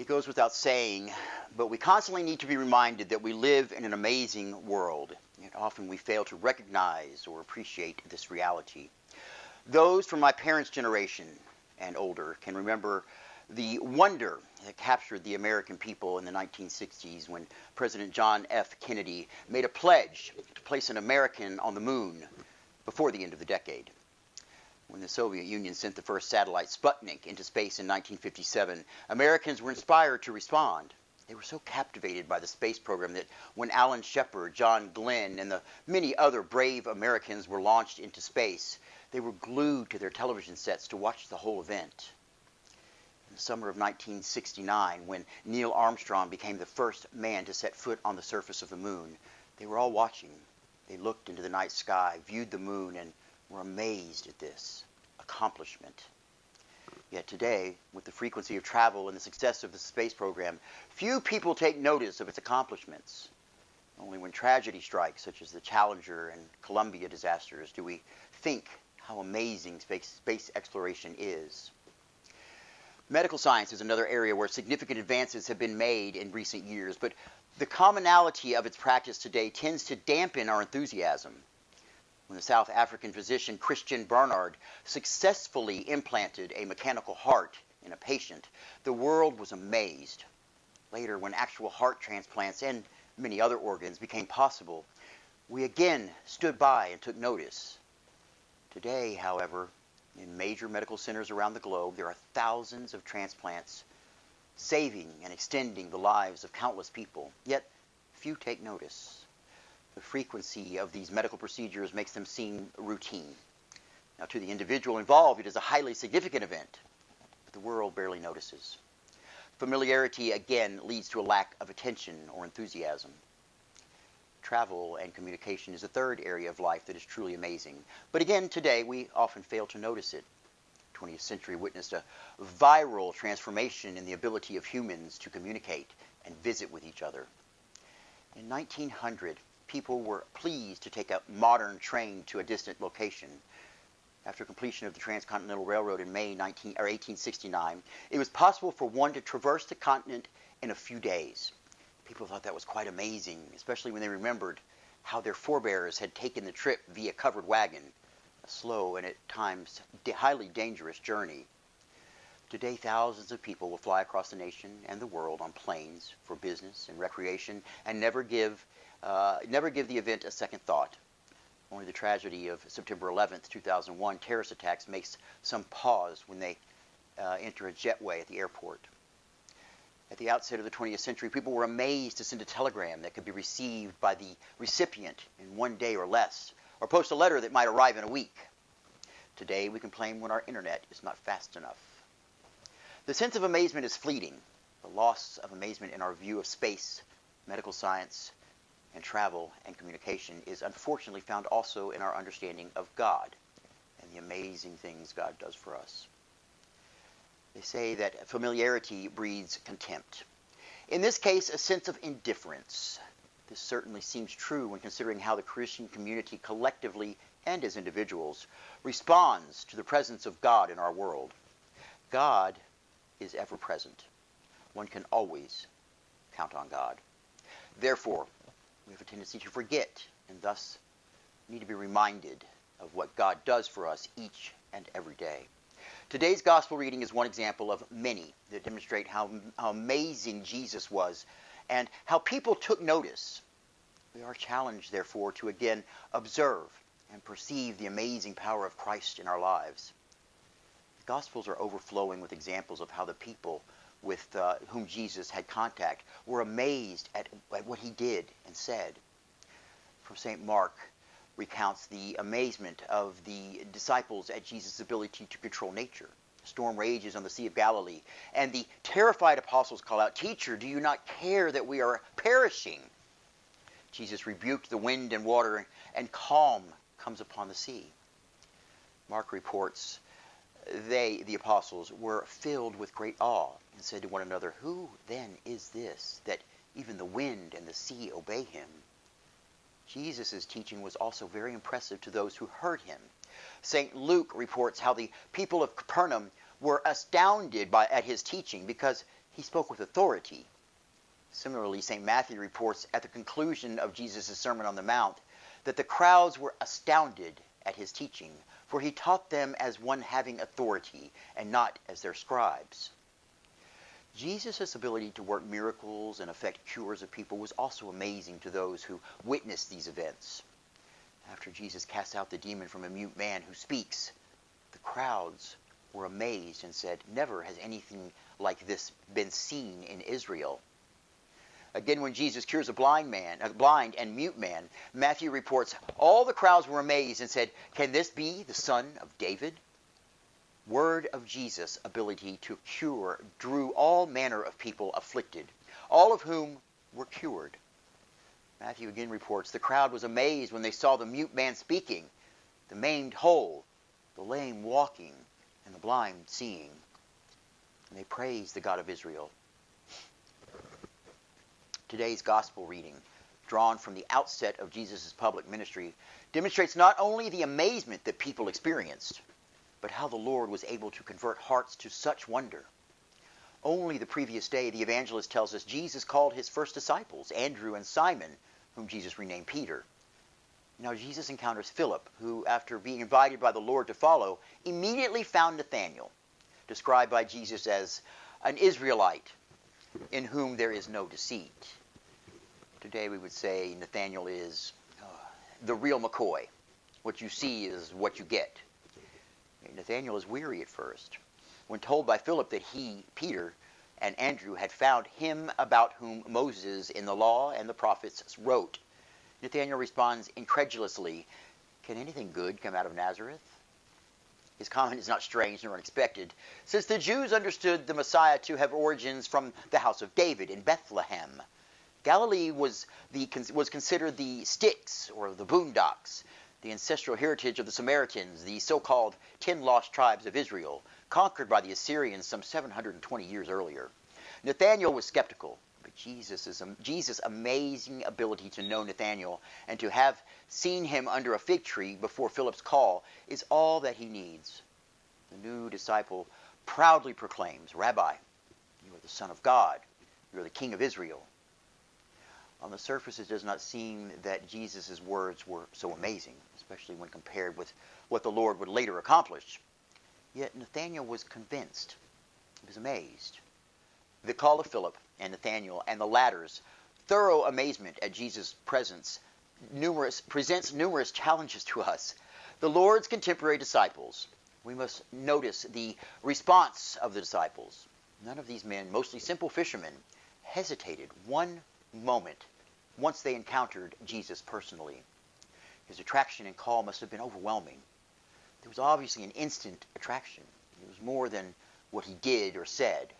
It goes without saying, but we constantly need to be reminded that we live in an amazing world. Yet often we fail to recognize or appreciate this reality. Those from my parents' generation and older can remember the wonder that captured the American people in the 1960s when President John F. Kennedy made a pledge to place an American on the moon before the end of the decade. When the Soviet Union sent the first satellite, Sputnik, into space in 1957, Americans were inspired to respond. They were so captivated by the space program that when Alan Shepard, John Glenn, and the many other brave Americans were launched into space, they were glued to their television sets to watch the whole event. In the summer of 1969, when Neil Armstrong became the first man to set foot on the surface of the moon, they were all watching. They looked into the night sky, viewed the moon, and were amazed at this accomplishment. Yet today, with the frequency of travel and the success of the space program, few people take notice of its accomplishments. Only when tragedy strikes, such as the Challenger and Columbia disasters, do we think how amazing space exploration is. Medical science is another area where significant advances have been made in recent years, but the commonality of its practice today tends to dampen our enthusiasm. When the South African physician Christian Barnard successfully implanted a mechanical heart in a patient, the world was amazed. Later, when actual heart transplants and many other organs became possible, we again stood by and took notice. Today, however, in major medical centers around the globe, there are thousands of transplants saving and extending the lives of countless people, yet few take notice. The frequency of these medical procedures makes them seem routine. Now, to the individual involved, it is a highly significant event, but the world barely notices. Familiarity, again, leads to a lack of attention or enthusiasm. Travel and communication is a third area of life that is truly amazing. But again, today, we often fail to notice it. The 20th century witnessed a viral transformation in the ability of humans to communicate and visit with each other. In 1900, people were pleased to take a modern train to a distant location. After completion of the Transcontinental Railroad in May 1869, it was possible for one to traverse the continent in a few days. People thought that was quite amazing, especially when they remembered how their forebears had taken the trip via covered wagon, a slow and at times highly dangerous journey. Today, thousands of people will fly across the nation and the world on planes for business and recreation and never give the event a second thought. Only the tragedy of September 11th, 2001 terrorist attacks makes some pause when they enter a jetway at the airport. At the outset of the 20th century, people were amazed to send a telegram that could be received by the recipient in one day or less, or post a letter that might arrive in a week. Today, we complain when our internet is not fast enough. The sense of amazement is fleeting. The loss of amazement in our view of space, medical science, and travel and communication is unfortunately found also in our understanding of God and the amazing things God does for us. They say that familiarity breeds contempt. In this case, a sense of indifference. This certainly seems true when considering how the Christian community collectively and as individuals responds to the presence of God in our world. God is ever present. One can always count on God. Therefore, we have a tendency to forget and thus need to be reminded of what God does for us each and every day. Today's gospel reading is one example of many that demonstrate how amazing Jesus was and how people took notice. We are challenged, therefore, to again observe and perceive the amazing power of Christ in our lives. The Gospels are overflowing with examples of how the people with whom Jesus had contact were amazed at what he did and said. From St. Mark recounts the amazement of the disciples at Jesus' ability to control nature. A storm rages on the Sea of Galilee, and the terrified apostles call out, "Teacher, do you not care that we are perishing?" Jesus rebuked the wind and water, and calm comes upon the sea. Mark reports they, the apostles, were filled with great awe and said to one another, "Who then is this, that even the wind and the sea obey him?" Jesus' teaching was also very impressive to those who heard him. St. Luke reports how the people of Capernaum were astounded at his teaching because He spoke with authority. Similarly, St. Matthew reports at the conclusion of Jesus' Sermon on the Mount that the crowds were astounded at his teaching, for he taught them as one having authority and not as their scribes. Jesus' ability to work miracles and effect cures of people was also amazing to those who witnessed these events. After Jesus cast out the demon from a mute man who speaks, the crowds were amazed and said, "Never has anything like this been seen in Israel." Again, when Jesus cures a blind and mute man, Matthew reports, all the crowds were amazed and said, "Can this be the son of David?" Word of Jesus' ability to cure drew all manner of people afflicted, all of whom were cured. Matthew again reports, the crowd was amazed when they saw the mute man speaking, the maimed whole, the lame walking, and the blind seeing. And they praised the God of Israel. Today's gospel reading, drawn from the outset of Jesus' public ministry, demonstrates not only the amazement that people experienced, but how the Lord was able to convert hearts to such wonder. Only the previous day, the evangelist tells us, Jesus called his first disciples, Andrew and Simon, whom Jesus renamed Peter. Now Jesus encounters Philip, who, after being invited by the Lord to follow, immediately found Nathanael, described by Jesus as an Israelite in whom there is no deceit. Today we would say Nathanael is the real McCoy. What you see is what you get. Nathanael is weary at first. When told by Philip that he, Peter, and Andrew had found him about whom Moses in the law and the prophets wrote, Nathanael responds incredulously, "Can anything good come out of Nazareth?" His comment is not strange nor unexpected, since the Jews understood the Messiah to have origins from the house of David in Bethlehem. Galilee was considered the sticks, or the boondocks, the ancestral heritage of the Samaritans, the so-called 10 lost tribes of Israel, conquered by the Assyrians some 720 years earlier. Nathanael was skeptical, but Jesus' amazing ability to know Nathanael and to have seen him under a fig tree before Philip's call is all that he needs. The new disciple proudly proclaims, "Rabbi, you are the Son of God. You are the King of Israel." On the surface, it does not seem that Jesus' words were so amazing, especially when compared with what the Lord would later accomplish. Yet Nathanael was convinced. He was amazed. The call of Philip and Nathanael and the latter's thorough amazement at Jesus' presence presents numerous challenges to us. The Lord's contemporary disciples, we must notice the response of the disciples. None of these men, mostly simple fishermen, hesitated one moment once they encountered Jesus personally. His attraction and call must have been overwhelming. There was obviously an instant attraction. It was more than what he did or said.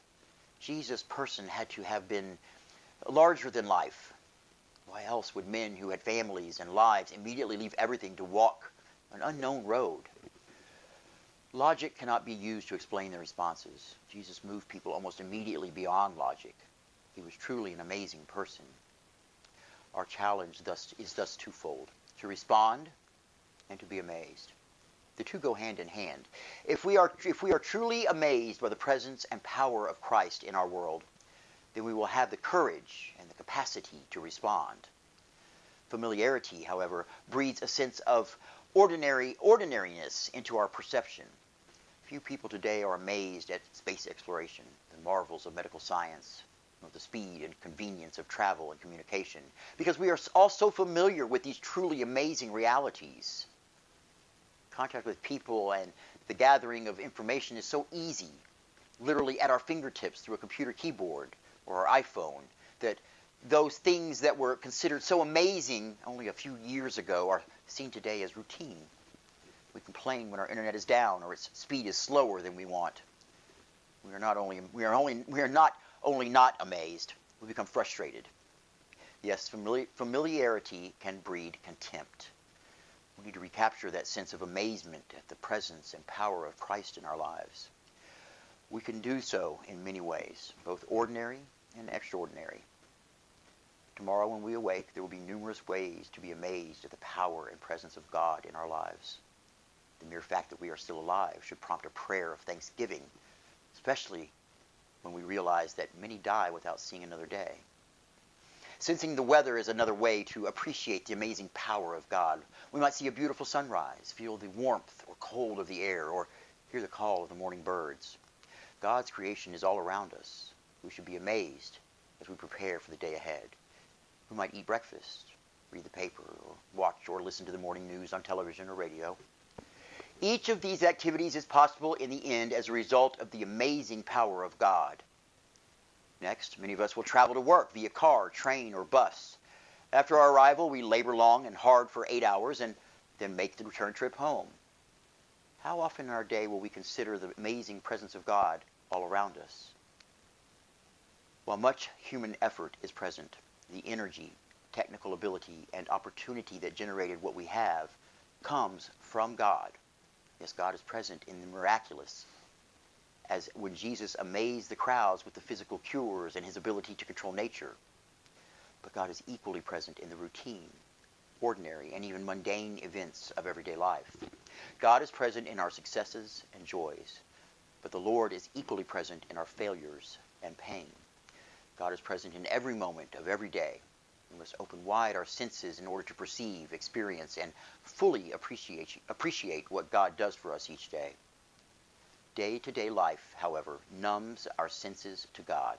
Jesus' person had to have been larger than life. Why else would men who had families and lives immediately leave everything to walk an unknown road? Logic cannot be used to explain their responses. Jesus moved people almost immediately beyond logic. He was truly an amazing person. Our challenge is thus twofold: to respond and to be amazed. The two go hand in hand. If we are truly amazed by the presence and power of Christ in our world, then we will have the courage and the capacity to respond. Familiarity, however, breeds a sense of ordinariness into our perception. Few people today are amazed at space exploration, the marvels of medical science, the speed and convenience of travel and communication, because we are all so familiar with these truly amazing realities. Contact with people and the gathering of information is so easy, literally at our fingertips through a computer keyboard or our iPhone, that those things that were considered so amazing only a few years ago are seen today as routine. We complain when our internet is down or its speed is slower than we want. We are not only not amazed, we become frustrated. Yes, familiarity can breed contempt. We need to recapture that sense of amazement at the presence and power of Christ in our lives. We can do so in many ways, both ordinary and extraordinary. Tomorrow when we awake, there will be numerous ways to be amazed at the power and presence of God in our lives. The mere fact that we are still alive should prompt a prayer of thanksgiving, especially when we realize that many die without seeing another day. Sensing the weather is another way to appreciate the amazing power of God. We might see a beautiful sunrise, feel the warmth or cold of the air, or hear the call of the morning birds. God's creation is all around us. We should be amazed as we prepare for the day ahead. We might eat breakfast, read the paper, or watch or listen to the morning news on television or radio. Each of these activities is possible in the end as a result of the amazing power of God. Next, many of us will travel to work via car, train, or bus. After our arrival, we labor long and hard for 8 hours and then make the return trip home. How often in our day will we consider the amazing presence of God all around us? While much human effort is present, the energy, technical ability, and opportunity that generated what we have comes from God. Yes, God is present in the miraculous, as when Jesus amazed the crowds with the physical cures and his ability to control nature. But God is equally present in the routine, ordinary, and even mundane events of everyday life. God is present in our successes and joys, but the Lord is equally present in our failures and pain. God is present in every moment of every day. We must open wide our senses in order to perceive, experience, and fully appreciate what God does for us each day. Day-to-day life, however, numbs our senses to God.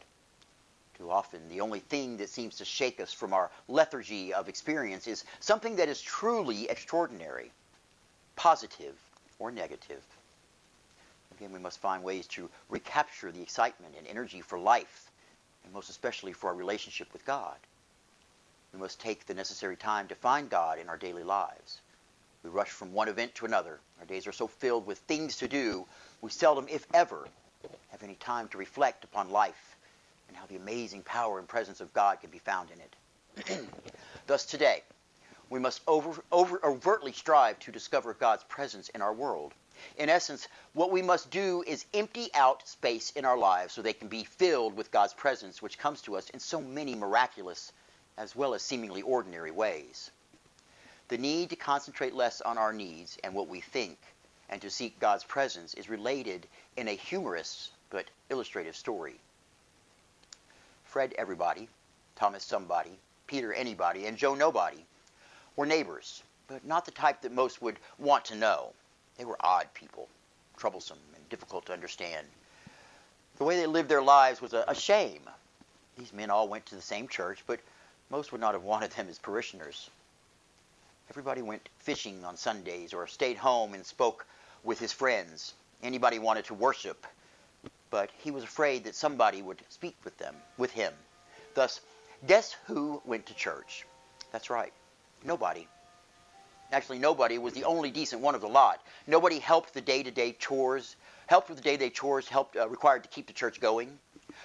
Too often, the only thing that seems to shake us from our lethargy of experience is something that is truly extraordinary, positive or negative. Again, we must find ways to recapture the excitement and energy for life, and most especially for our relationship with God. We must take the necessary time to find God in our daily lives. We rush from one event to another. Our days are so filled with things to do, we seldom, if ever, have any time to reflect upon life and how the amazing power and presence of God can be found in it. Thus today, we must overtly strive to discover God's presence in our world. In essence, what we must do is empty out space in our lives so they can be filled with God's presence, which comes to us in so many miraculous as well as seemingly ordinary ways. The need to concentrate less on our needs and what we think and to seek God's presence is related in a humorous but illustrative story. Fred Everybody, Thomas Somebody, Peter Anybody, and Joe Nobody were neighbors, but not the type that most would want to know. They were odd people, troublesome and difficult to understand. The way they lived their lives was a shame. These men all went to the same church, but most would not have wanted them as parishioners. Everybody went fishing on Sundays or stayed home and spoke with his friends. Anybody wanted to worship, but he was afraid that somebody would speak with him. Thus, guess who went to church? That's right, nobody. Actually, nobody was the only decent one of the lot. Nobody helped with the day-to-day chores, required to keep the church going.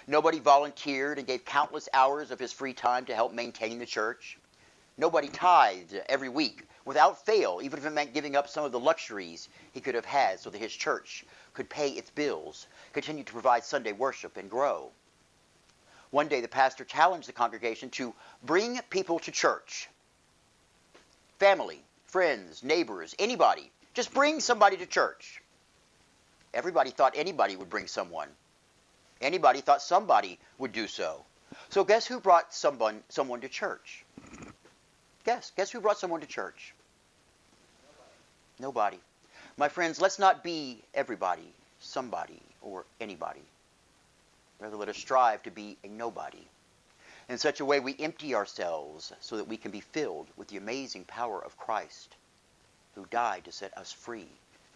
Nobody volunteered and gave countless hours of his free time to help maintain the church. Nobody tithed every week without fail, even if it meant giving up some of the luxuries he could have had so that his church could pay its bills, continue to provide Sunday worship, and grow. One day the pastor challenged the congregation to bring people to church. Family, friends, neighbors, anybody. Just bring somebody to church. Everybody thought anybody would bring someone. Anybody thought somebody would do so. So guess who brought someone to church? Guess who brought someone to church? Nobody. My friends, let's not be everybody, somebody, or anybody. Rather, let us strive to be a nobody. In such a way, we empty ourselves so that we can be filled with the amazing power of Christ, who died to set us free,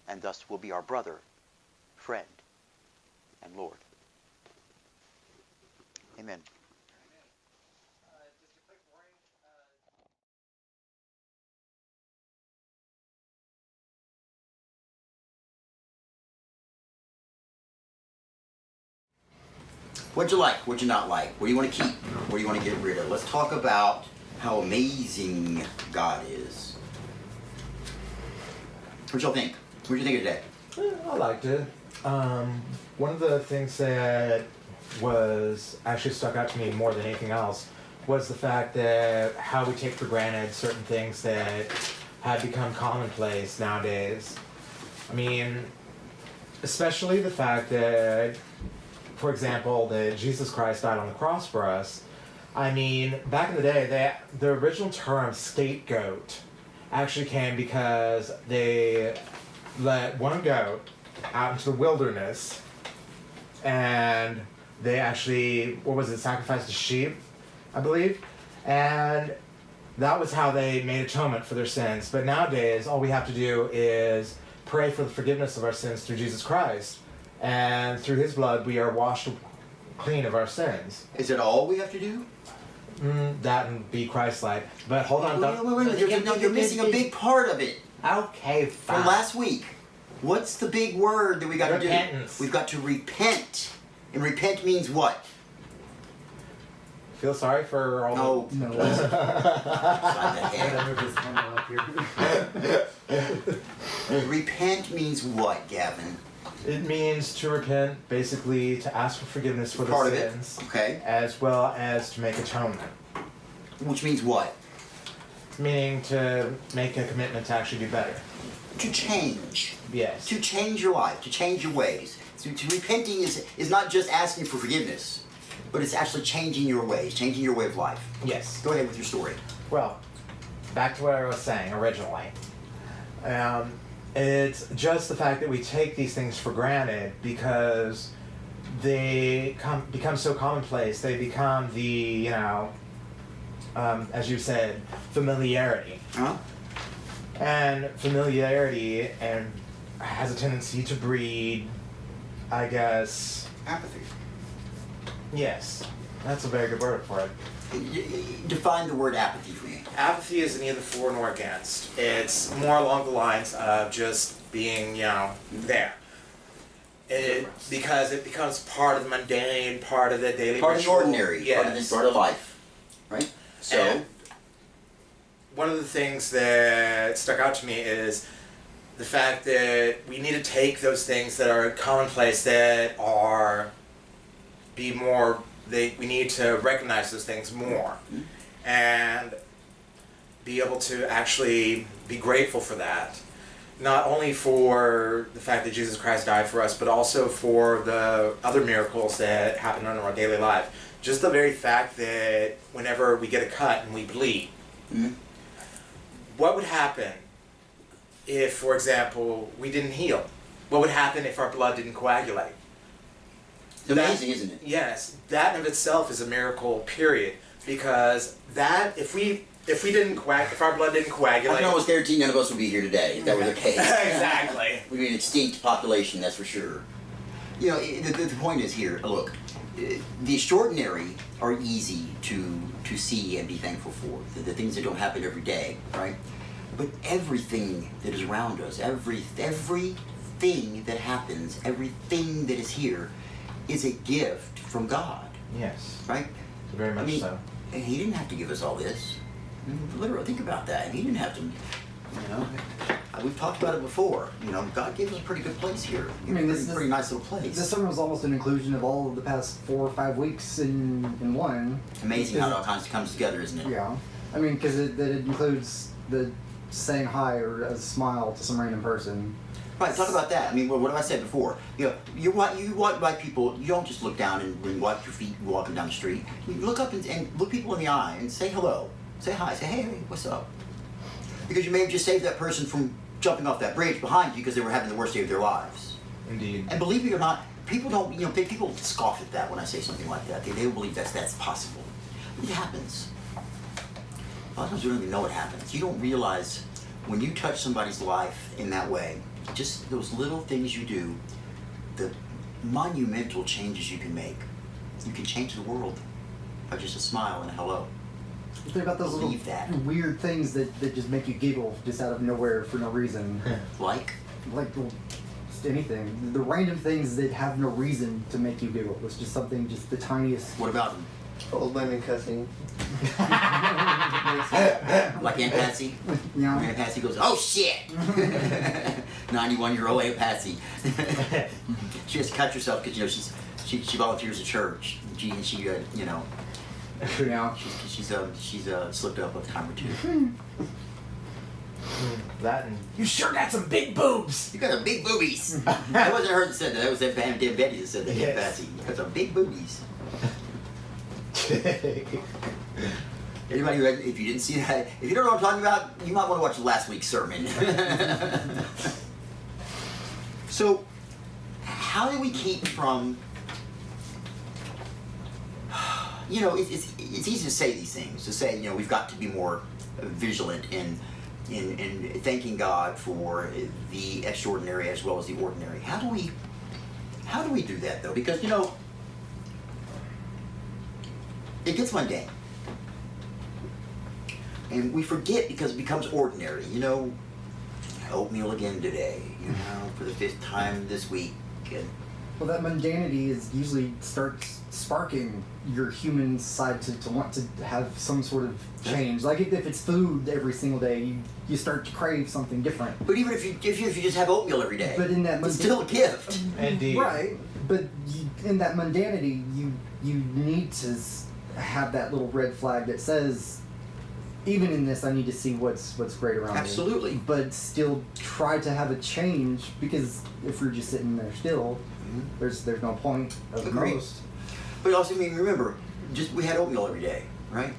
and thus will be our brother, friend, and Lord. Amen. Just a quick warning. What'd you like? What'd you not like? What do you want to keep? What do you want to get rid of? Let's talk about how amazing God is. What y'all think? What did you think of today? I liked it. One of the things that was actually stuck out to me more than anything else was the fact that how we take for granted certain things that have become commonplace nowadays. I mean, especially the fact that for example, that Jesus Christ died on the cross for us. I mean, back in the day, the original term scapegoat actually came because they let one goat out into the wilderness, and they actually, sacrificed a sheep, I believe, and that was how they made atonement for their sins. But nowadays, all we have to do is pray for the forgiveness of our sins through Jesus Christ, and through His blood we are washed clean of our sins. Is it all we have to do? That and be Christ-like. But hold on, Wait. You're missing a big part of it. Okay, fine. From last week. What's the big word that we got to do? Repentance. We've got to repent. And repent means what? Feel sorry for all No. No. Sign that head. Move this handle up here. Repent means what, Gavin? It means to repent, basically to ask for forgiveness for Part the of it. sins, Okay. as well as to make atonement. Which means what? Meaning to make a commitment to actually do better. To change. Yes. To change your life. To change your ways. So repenting is not just asking for forgiveness, but it's actually changing your ways, changing your way of life. Yes. Go ahead with your story. Well, back to what I was saying originally. It's just the fact that we take these things for granted because they become so commonplace. They become the, as you said, familiarity. Huh? And familiarity has a tendency to breed, I guess. Apathy. Yes, that's a very good word for it. Define the word apathy for me. Apathy is neither for nor against. It's more along the lines of just being, there. Because it becomes part of the mundane, part of the daily Part of the ritual. ordinary. Yes. Part of life. Right? So, And one of the things that stuck out to me is the fact that we need to take those things that are commonplace, that are we need to recognize those things more and be able to actually be grateful for that. Not only for the fact that Jesus Christ died for us, but also for the other miracles that happen in our daily life. Just the very fact that whenever we get a cut and we bleed, what would happen if, for example, we didn't heal? What would happen if our blood didn't coagulate? it's amazing, isn't it? Yes, that in of itself is a miracle, period. Because that, if our blood didn't I coagulate... can almost guarantee none of us would be here today if that were the case. Exactly. We'd be an extinct population, that's for sure. The point is here, look, the extraordinary are easy to see and be thankful for. The things that don't happen every day, right? But everything that is around us, everything that happens, everything that is here, is a gift from God. Yes, Right? very much so. And He didn't have to give us all this. Literally, think about that. He didn't have to, we've talked about it before. God gave us a pretty good place here. Pretty nice little place. This summer was almost an inclusion of all of the past 4 or 5 weeks in one. Amazing how it all comes together, isn't it? Yeah. I mean, because it includes the saying hi or a smile to some random person. Right, talk about that. I mean, what have I said before? You walk by people, you don't just look down and wipe your feet walking down the street. You look up and look people in the eye and say hello. Say hi. Say, hey, what's up? Because you may have just saved that person from jumping off that bridge behind you because they were having the worst day of their lives. Indeed. And believe it or not, people don't, people scoff at that when I say something like that. They don't believe that's possible. But it happens. A lot of times we don't even know it happens. You don't realize when you touch somebody's life in that way, just those little things you do, the monumental changes you can make. You can change the world by just a smile and a hello. Think about those Believe little that. weird things that just make you giggle just out of nowhere for no reason. Like, Just anything. The random things that have no reason to make you giggle. It's just something, just the tiniest. what about them? Old women cussing. Like Aunt Patsy? Yeah. Aunt Patsy goes, oh shit! 91-year-old Aunt Patsy. She has to cut herself because she volunteers at church. She Yeah. she's slipped up a time or two. That and you sure got some big boobs. You got some big boobies. That wasn't her that said that. That was that Bam Damn Betty that said that. Yes. Patsy. You got some big boobies. Anybody who if you didn't see that, if you don't know what I'm talking about, you might want to watch last week's sermon. So, how do we keep from? You know, it's easy to say these things. To say, you know, we've got to be more vigilant in thanking God for the extraordinary as well as the ordinary. How do we do that though? Because, you know, it gets mundane. And we forget because it becomes ordinary. You know, oatmeal again today, you know, for the 5th time this week. And Well, that mundanity is usually starts sparking your human side to want to have some sort of change. Like if it's food every single day, you start to crave something different. but even if you just have oatmeal every day, But in that it's still a gift. Indeed. Right, but in that mundanity, you need to have that little red flag that says, even in this, I need to see what's great around Absolutely. me. But still try to have a change, because if we're just sitting there still, there's no point of Agreed. most. But also, I mean, remember, just we had oatmeal every day, right?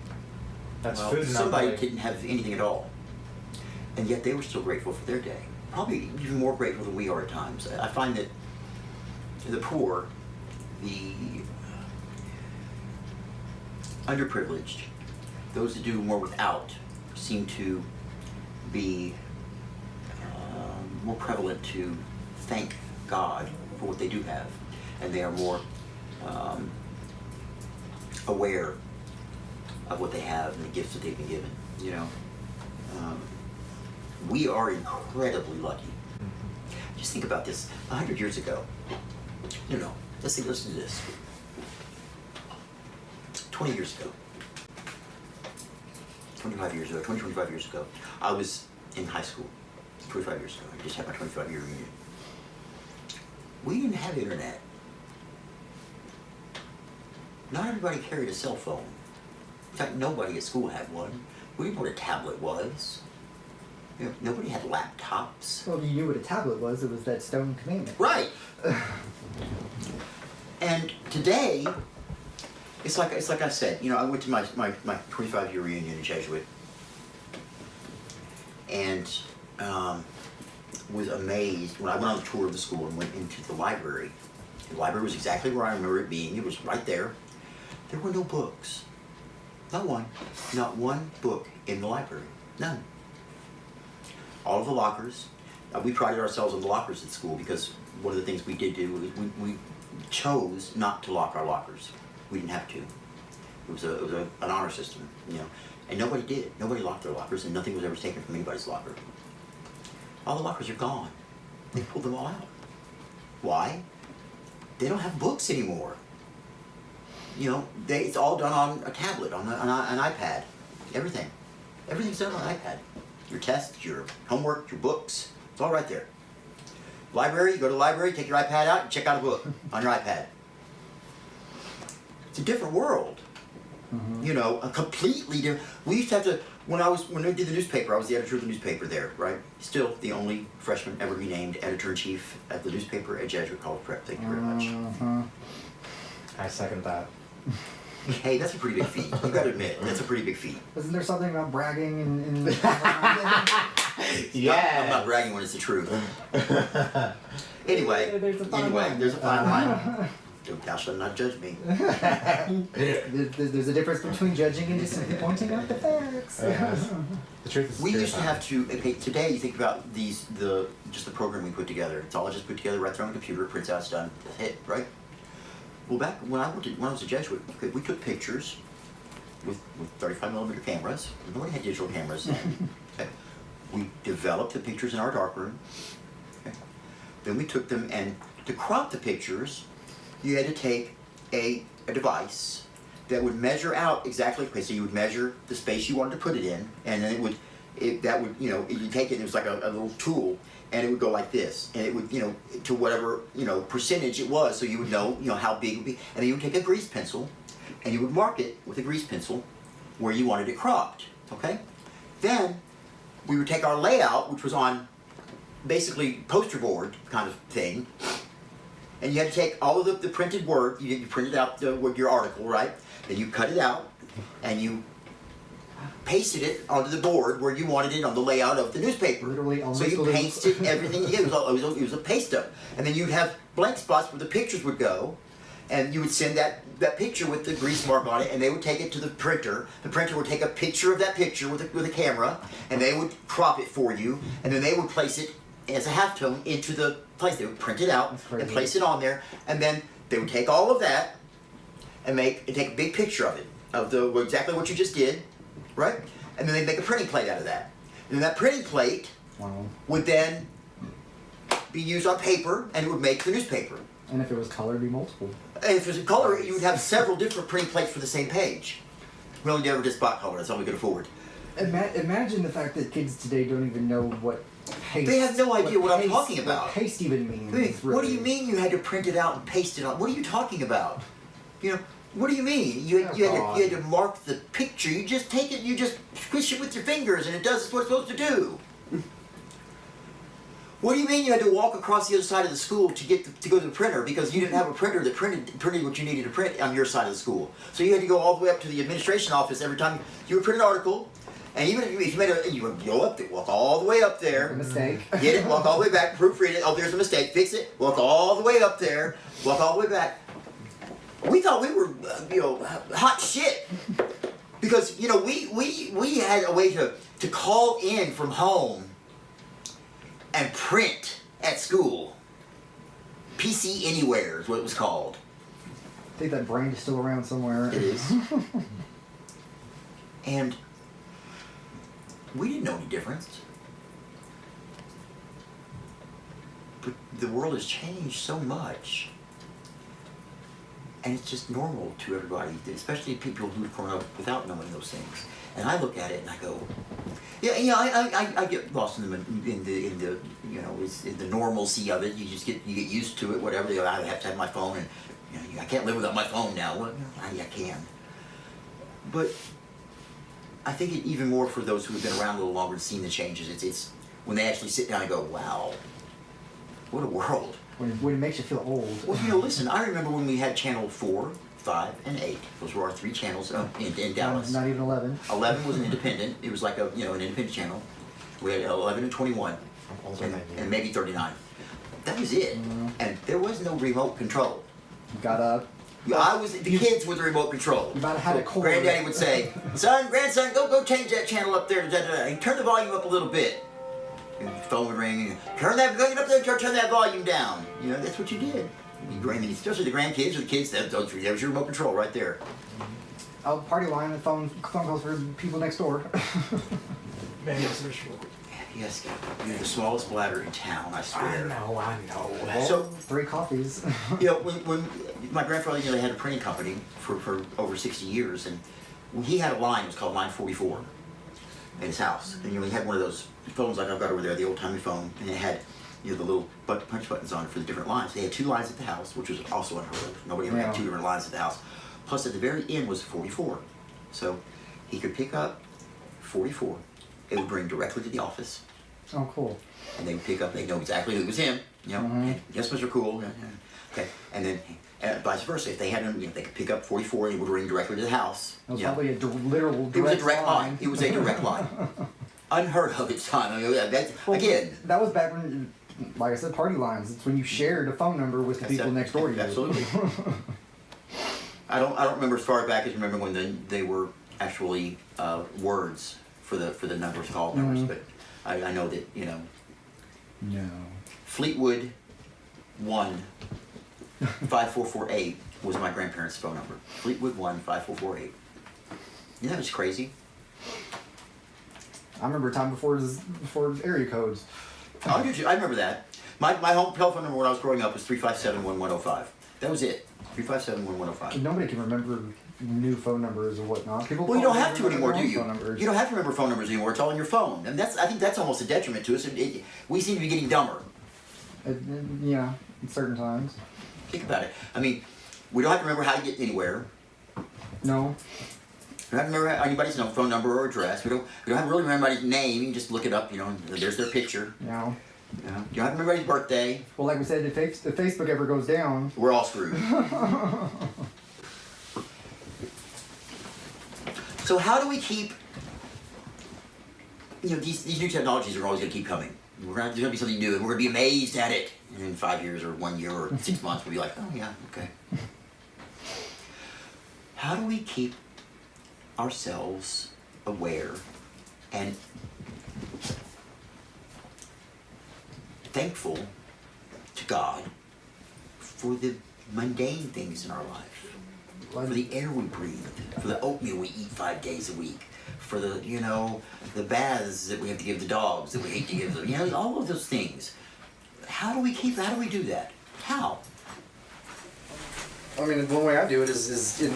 That's Well, food. somebody not didn't have anything at all, and yet they were still grateful for their day. Probably even more grateful than we are at times. I find that the poor, the underprivileged, those that do more without, seem to be more prevalent to thank God for what they do have, and they are more aware of what they have and the gifts that they've been given. You know, we are incredibly lucky. Just think about this: 100 years ago. No, let's do this. 20 years ago. 25 years ago, I was in high school. 25 years ago, I just had my 25-year reunion. We didn't have internet. Not everybody carried a cell phone. In fact, nobody at school had one. We didn't know what a tablet was. You know, nobody had laptops. Well, you knew what a tablet was. It was that stone commandment. Right. And today, it's like I said. You know, I went to my 25-year reunion in Jesuit, and was amazed when I went on the tour of the school and went into the library. The library was exactly where I remember it being. It was right there. There were no books. Not one. Not one book in the library. None. All of the lockers. We prided ourselves on the lockers at school because one of the things we did do was we chose not to lock our lockers. We didn't have to. It was an honor system, you know. And nobody did. Nobody locked their lockers, and nothing was ever taken from anybody's locker. All the lockers are gone. They pulled them all out. Why? They don't have books anymore. You know, it's all done on a tablet, on an iPad. Everything. Everything's done on an iPad. Your tests, your homework, your books, it's all right there. Library, you go to the library, take your iPad out, and check out a book on your iPad. It's a different world. Mm-hmm. You know, a completely different. We used to have to, when I did the newspaper, I was the editor of the newspaper there, right? Still the only freshman ever be named editor-in-chief at the newspaper at Jesuit College Prep. Thank you very much. I second that. Hey, that's a pretty big feat. You gotta admit, that's a pretty big feat. Isn't there something about bragging in Yeah. I'm not bragging when it's the truth. Anyway, There's a fine line. there's a fine line. Thou shalt not judge me. There's a difference between judging and just simply pointing out the facts. The truth is We the used to truth. have to, okay, today you think about just the program we put together. It's all just put together right there on the computer, prints out, it's done, that's it, right? Well, back when I was a Jesuit, we took pictures with 35mm cameras. Nobody had digital cameras then. Okay. We developed the pictures in our darkroom. Okay. Then we took them, and to crop the pictures, you had to take a device that would measure out exactly. Okay, so you would measure the space you wanted to put it in, and then you take it, and it was like a little tool, and it would go like this, and it would, to whatever, percentage it was, so you would know, how big it would be, and then you would take a grease pencil, and you would mark it with a grease pencil where you wanted it cropped, okay? Then, we would take our layout, which was on basically poster board kind of thing, and you had to take all of the printed word, you printed out your article, right? Then you cut it out, and you pasted it onto the board where you wanted it on the layout of the newspaper. Literally on so you pasted everything. Yeah, it was a paste up, and then you'd have blank spots where the pictures would go, and you would send that picture with the grease mark on it, and they would take it to the printer. The printer would take a picture of that picture with a camera, and they would crop it for you, and then they would place it as a halftone into the place. They would print it out and place it on there, and then they would take all of that and take a big picture of it, of exactly what you just did, right? And then they'd make a printing plate out of that. And then that printing plate would then be used on paper, and it would make the newspaper. And if it was color, it'd be multiple. And if there's a color, you would have several different printing plates for the same page. We only ever did spot color. That's all we could afford. Imagine the fact that kids today don't even know what paste. They have no idea what I'm talking about. What paste even means. I mean, what do you mean you had to print it out and paste it on? What are you talking about? You know, what do you mean? You had to mark the picture. You just take it, you just squish it with your fingers, and it does what it's supposed to do. What do you mean you had to walk across the other side of the school to go to the printer because you didn't have a printer that printed what you needed to print on your side of the school? So you had to go all the way up to the administration office every time you would print an article, and even if you made you would go up there, walk all the way up there, A mistake. get it, walk all the way back, proofread it. Oh, there's a mistake, fix it. Walk all the way up there, walk all the way back. We thought we were, hot shit because we had a way to call in from home and print at school. PC Anywhere is what it was called. I think that brand is still around somewhere. It is. And we didn't know any difference. But the world has changed so much. And it's just normal to everybody, especially people who've grown up without knowing those things. And I look at it and I go, I get lost in the normalcy of it. You get used to it, whatever. I have to have my phone, and I can't live without my phone now. Well, I can. But I think even more for those who have been around a little longer and seen the changes. It's when they actually sit down and go, wow, what a world. When it makes you feel old. Well, listen, I remember when we had Channel 4, 5, and 8. Those were our 3 channels in Dallas. Not even 11. 11 was an independent. It was like an independent channel. We had 11 and 21, and maybe 39. That was it. Mm-hmm. And there was no remote control. You got up. The kids with the remote control. You might have had a cord. Granddaddy would say, grandson, go change that channel up there. And turn the volume up a little bit. And the phone would ring. And turn that volume down. That's what you did. Especially the grandkids or the kids. That was your remote control right there. Oh, party line and phone calls for people next door. Yes, you're the smallest bladder in town, I swear. I know. So 3 coffees. when my grandfather had a printing company for over 60 years, and when he had a line, it was called Line 44 in his house. And he had one of those phones like I've got over there, the old-timey phone, and it had the little punch buttons on it for the different lines. They had 2 lines at the house, which was also unheard of. Nobody ever had 2 different lines at the house. Plus, at the very end was 44. So he could pick up 44. It would bring directly to the office. Oh, cool. And they would pick up, they'd know exactly who it was him. Yes, Mr. Cool. Okay. And then vice versa. If they had him, they could pick up 44 and it would ring directly to the house. It was probably a literal direct It was a direct line. line. It was a direct line. Unheard of its time. Again. That was back when, like I said, party lines. It's when you shared a phone number with the people next door to you. Absolutely. I don't remember as far back as remember when they were actually words for the numbers, called numbers, but I know that No. Fleetwood 1 5448 was my grandparents' phone number. Fleetwood 1 5448. That was crazy. I remember a time before area codes. I remember that. My home telephone number when I was growing up was 357-1105. That was it. 357-1105. Nobody can remember new phone numbers or whatnot. People Well, you don't have to remember anymore, their do own you? phone numbers. You don't have to remember phone numbers anymore. It's all on your phone, and I think that's almost a detriment to us. We seem to be getting dumber. Yeah, at certain times. Think about it. I mean, we don't have to remember how to get anywhere. No. We don't remember anybody's phone number or address. We don't have really remember anybody's name. You can just look it up. You know, there's their picture. You know. You know, you don't have everybody's birthday. Well, like we said, if Facebook ever goes down, We're all screwed. So how do we keep? You know, these new technologies are always going to keep coming. There's going to be something new, and we're going to be amazed at it. And in 5 years, or 1 year, or 6 months, we'll be like, oh yeah, okay. How do we keep ourselves aware and thankful to God for the mundane things in our life, for the air we breathe, for the oatmeal we eat 5 days a week, for the, you know, the baths that we have to give the dogs that we hate to give them, you know, all of those things. How do we do that? How? I mean, one way I do it is in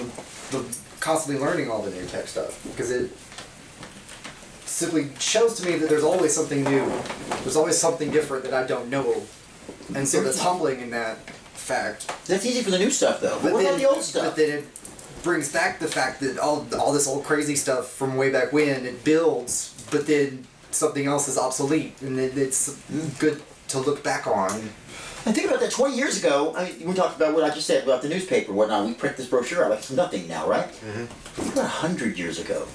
the constantly learning all the new tech stuff, because it simply shows to me that there's always something new. There's always something different that I don't know, and so that's humbling in that fact. That's easy for the new stuff, though. But what about the old stuff? But then it brings back the fact that all this old crazy stuff from way back when, it builds, but then something else is obsolete, and it's good to look back on. And think about that. 20 years ago, we talked about what I just said about the newspaper and whatnot. We print this brochure out like it's nothing now, right? Mm-hmm. Think about 100 years ago.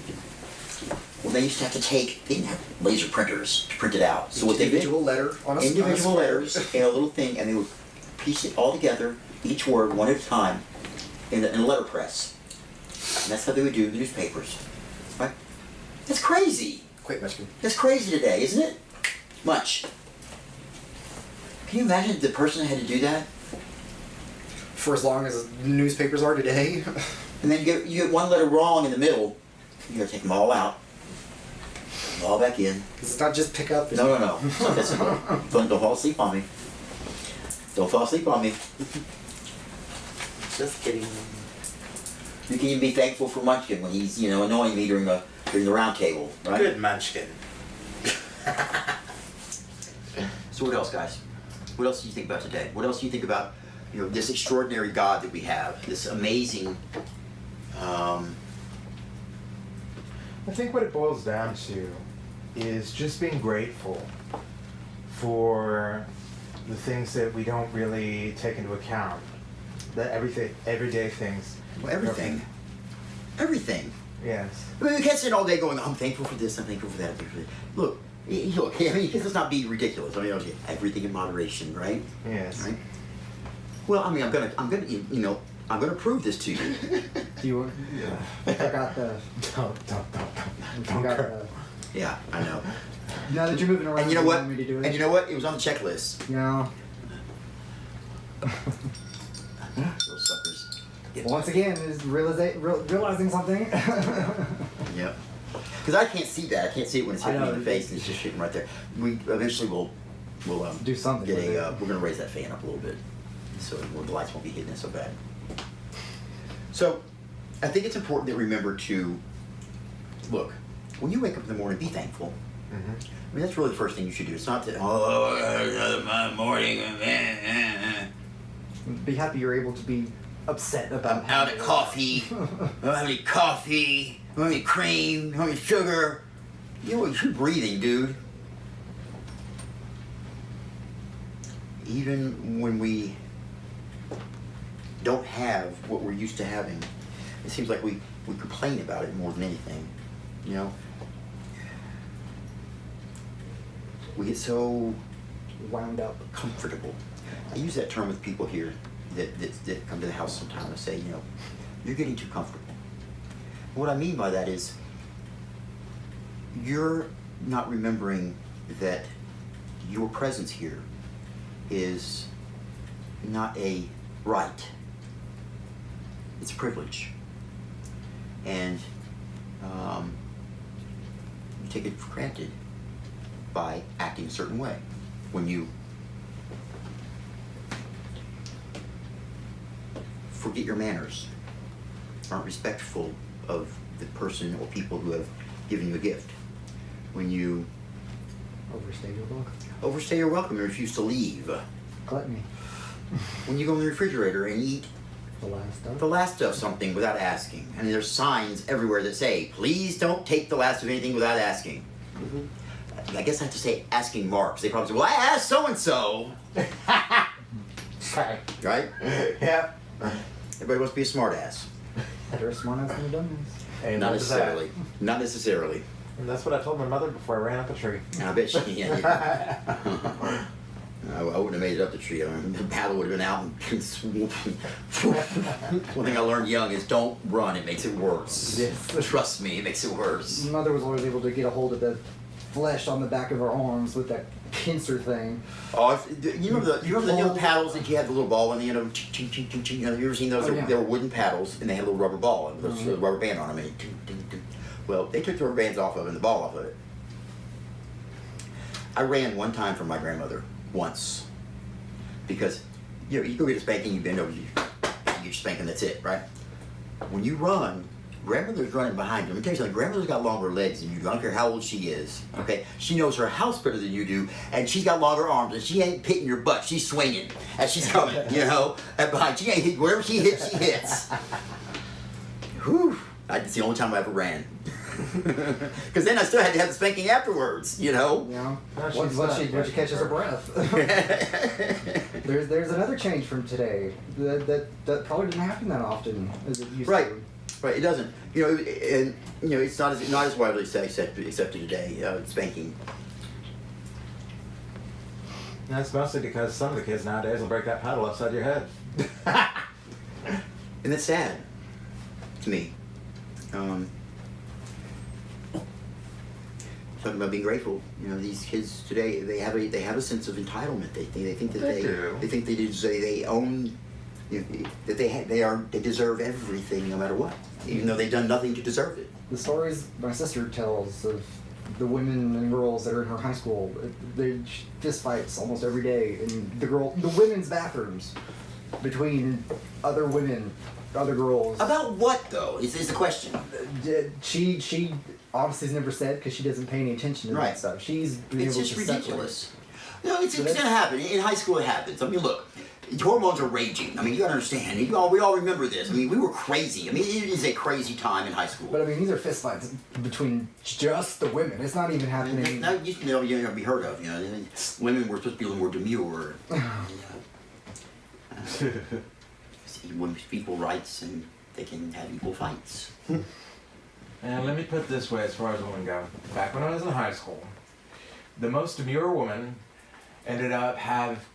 Well, they used to have to they didn't have laser printers to print it out. So what they did, individual letter on a individual square. letters in a little thing, and they would piece it all together, each word one at a time, in a letterpress. And that's how they would do the newspapers, right? That's crazy. Quite much. That's crazy today, isn't it? Much. Can you imagine the person that had to do that? For as long as newspapers are today. And then you get one letter wrong in the middle. You gotta take them all out. All back in. It's not just pick up. No. It's not that simple. Don't fall asleep on me. Don't fall asleep on me. Just kidding. You can even be thankful for Munchkin when he's, you know, annoying me during the round table, right? Good Munchkin. So what else, guys? What else do you think about today? What else do you think about, you know, this extraordinary God that we have? This amazing. I think what it boils down to is just being grateful for the things that we don't really take into account. The everyday things. Well, everything. Everything. Yes. I mean, we can't sit all day going, I'm thankful for this, I'm thankful for that, I'm thankful for that. Look, I mean, let's not be ridiculous. I mean, okay, everything in moderation, right? Yes. Right? Well, I mean, I'm gonna, you know, I'm gonna prove this to you. do you? I got the. Don't got go. the. Yeah, I know. Now that you're moving around, And you know do what? want me to do it? And you know what? It was on the checklist. You know. Those suckers. Once again, is realizing something. Yep. Because I can't see that. I can't see it when it's hitting me in the face and it's just hitting right there. We eventually will Do something get with a. it. We're gonna raise that fan up a little bit, so the lights won't be hitting it so bad. So, I think it's important that we remember to look when you wake up in the morning. Be thankful. Mm-hmm. I mean, that's really the first thing you should do. It's not that another morning. Be happy you're able to be upset about. I'm out of coffee. I don't have any coffee. I don't have any cream. I don't have any sugar. You know what? You're breathing, dude. Even when we don't have what we're used to having, it seems like we complain about it more than anything. You know? We get so Wound up. comfortable. I use that term with people here that come to the house sometimes and say, you know, you're getting too comfortable. What I mean by that is you're not remembering that your presence here is not a right. It's a privilege. And you take it for granted by acting a certain way. When you forget your manners, aren't respectful of the person or people who have given you a gift. When you Overstay your welcome. overstay your welcome and refuse to leave. Gluttony. When you go in the refrigerator and eat The last of. the last of something without asking. And there's signs everywhere that say, please don't take the last of anything without asking. I guess I have to say asking marks. They probably say, well, I asked so-and-so. Right. Right? Yep. Everybody wants to be a smart ass. They're a smart ass in the dummies. Ain't Not no that. necessarily. Not necessarily. And that's what I told my mother before I ran up a tree. I bet she yeah. I wouldn't have made it up the tree. The paddle would have been out and swooping. One thing I learned young is don't run. It makes it worse. Yes. Trust me, it makes it worse. Mother was always able to get a hold of the flesh on the back of her arms with that pincer thing. Oh, you remember the little paddles that you had the little ball on the end of them? Ching, ching, ching, ching. You know, you ever seen those? Oh, yeah. They were wooden paddles and they had a little rubber ball and a rubber band on them. And ting, ting, ting. Well, they took the rubber bands off of it and the ball off of it. I ran one time from my grandmother once because you go get a spanking, you bend over, you get your spanking, that's it, right? When you run, grandmother's running behind you. Let me tell you something, grandmother's got longer legs than you do. I don't care how old she is, okay? She knows her house better than you do, and she's got longer arms, and she ain't hitting your butt, she's swinging as she's coming, you know? And behind, she ain't hitting, wherever she hits, she hits. Whew, that's the only time I ever ran. Because then I still had to have the spanking afterwards, you know? Yeah. No, she's Once she not. catches her breath. There's another change from today that probably didn't happen that often as it used Right. to. Right, it doesn't. You know, and you know, it's not as widely accepted today. Spanking. That's mostly because some of the kids nowadays will break that paddle upside your head. And that's sad to me. Talking about being grateful. You know, these kids today they have a sense of entitlement. They think that They do. they think they own. You know, that they deserve everything no matter what, even though they've done nothing to deserve it. The stories my sister tells of the women and girls that are in her high school, they fist fights almost every day in the women's bathrooms between other women, other girls. About what though? Is the question. She honestly has never said because she doesn't pay any attention to Right. that stuff. She's been It's able just to separate. ridiculous. No, it's So gonna happen. In high school, it happens. I mean, look, hormones are raging. I mean, you gotta understand. We all remember this. I mean, we were crazy. I mean, it is a crazy time in high school. But I mean, these are fist fights between just the women. It's not even happening. Now, you never be heard of. You know, women were supposed to be a little more demure. Women's equal rights, and they can have equal fights. And let me put it this way as far as women go. Back when I was in high school, the most demure woman ended up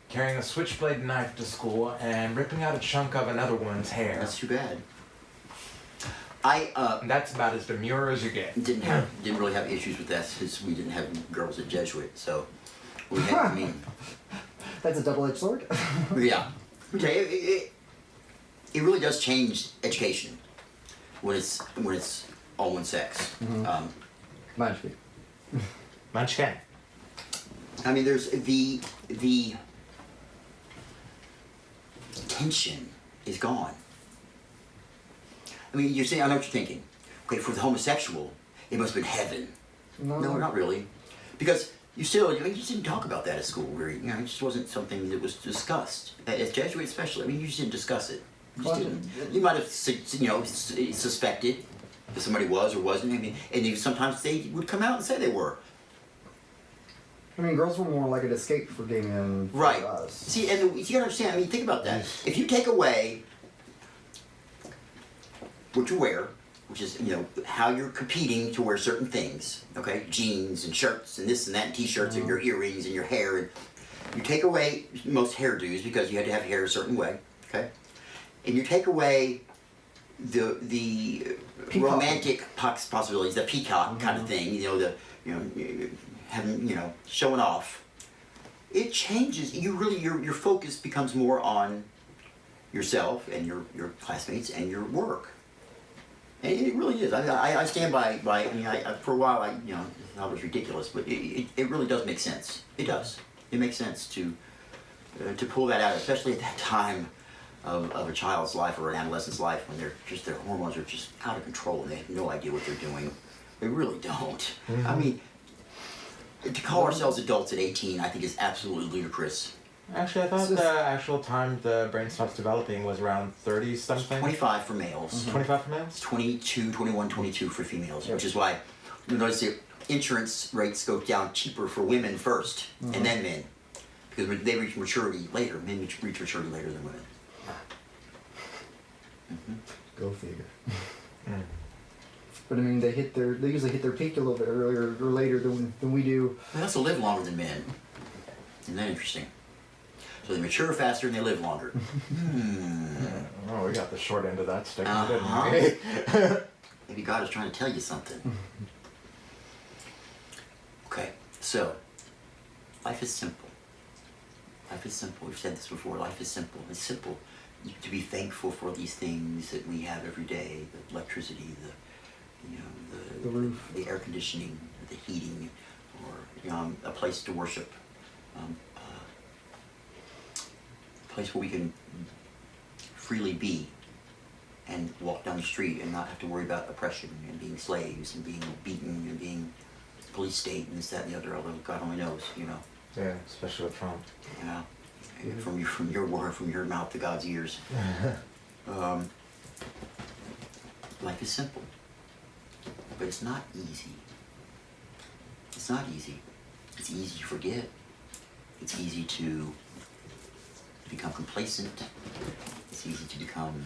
carrying a switchblade knife to school and ripping out a chunk of another woman's hair. That's too bad. I And that's about as demure as you get. didn't really have issues with that since we didn't have girls at Jesuit, so we had. I mean. That's a double-edged sword. Yeah. Okay. It really does change education when it's all one sex. Munchkin. Munchkin. I mean, there's the tension is gone. I mean, you're saying, I know what you're thinking. Okay, for the homosexual, it must have been heaven. No, not really, because you just didn't talk about that at school. Where it just wasn't something that was discussed at Jesuit, especially. I mean, you just didn't discuss it. You just didn't. You might have, suspected that somebody was or wasn't. I mean, and even sometimes they would come out and say they were. I mean, girls were more like an escape for gay men. For Right. us. See, and you gotta understand. I mean, think about that. If you take away what you wear, which is how you're competing to wear certain things, okay, jeans and shirts and this and that, and t-shirts and your earrings and your hair, and you take away most hairdos because you had to have hair a certain way, okay, and you take away the romantic possibilities, the peacock kind of thing, having showing off. It changes. Your focus becomes more on yourself and your classmates and your work. And it really is. I stand by. I mean, for a while, I thought it was ridiculous, but it really does make sense. It does. It makes sense to pull that out, especially at that time of a child's life or an adolescent's life when their hormones are just out of control and they have no idea what they're doing. They really don't. Mm-hmm. I mean, to call ourselves adults at 18, I think is absolutely ludicrous. Actually, I thought It's just- the actual time the brain stops developing was around 30 something. 25 for males. 25 for males? 22, 21, 22 for females, Yep. which is why you notice the insurance rates go down cheaper for women 1st and then men. Because they reach maturity later. Men reach maturity later than women. Go figure. But I mean, they usually hit their peak a little bit earlier or later than we do. They also live longer than men. Isn't that interesting? So they mature faster and they live longer. Oh, we got the short end of that stick, Uh-huh. didn't we? Maybe God is trying to tell you something. Okay, so life is simple. Life is simple. We've said this before. Life is simple. It's simple to be thankful for these things that we have every day: the electricity, The roof. the air conditioning, the heating, or a place to worship, a place where we can freely be and walk down the street and not have to worry about oppression and being slaves and being beaten and being police state and this, that, and the other. Although God only knows, Yeah, especially with Trump. from your word, from your mouth to God's ears. Life is simple, but it's not easy. It's not easy. It's easy to forget. It's easy to become complacent. It's easy to become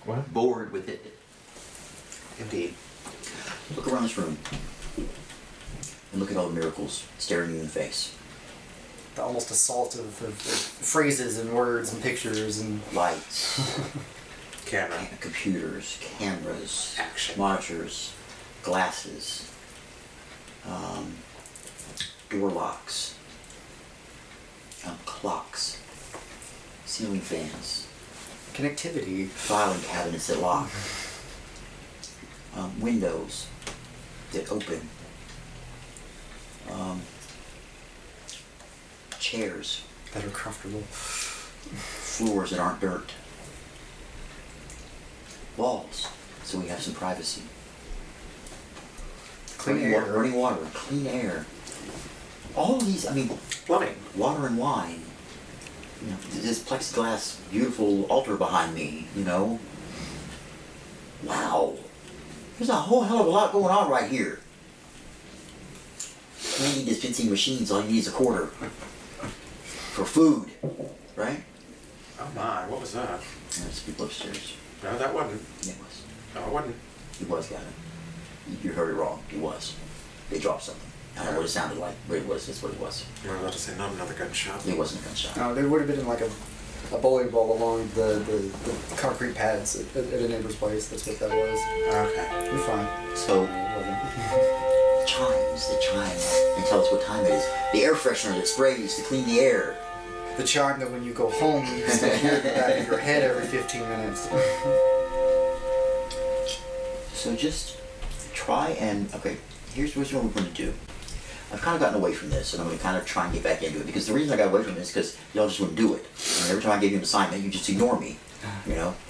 What? bored with it. Indeed. Look around this room and look at all the miracles staring you in the face. The almost assault of phrases and words and pictures and Lights, Camera. computers, cameras, Action. monitors, glasses, door locks, clocks, ceiling fans, connectivity. filing cabinets that lock, windows that open, chairs, That are comfortable. floors that aren't dirt, walls so we have some privacy, Clean running air. running water, clean air. All of these, Plumbing. water and wine. This plexiglass beautiful altar behind me, Wow. There's a whole hell of a lot going on right here. You need dispensing machines, all you need is a quarter. For food, right? Oh my, what was that? There's people upstairs. No, that wasn't. It was. No, it wasn't. He was, Gavin. You heard it wrong. He was. They dropped something. I don't know what it sounded like, but it was. That's what it was. You were about to say not another gunshot. It wasn't a gunshot. No, there would have been like a bowling ball along the concrete pads at a neighbor's place. That's what that was. Okay. You're fine. So, It wasn't. chimes, the chime. They tell us what time it is. The air freshener that sprays to clean the air. The chime that when you go home, you still hear in the back of your head every 15 minutes. So just try and, okay, here's what we're going to do. I've kind of gotten away from this, and I'm going to kind of try and get back into it, because the reason I got away from this is because y'all just wouldn't do it. And every time I gave you an assignment, you just ignore me,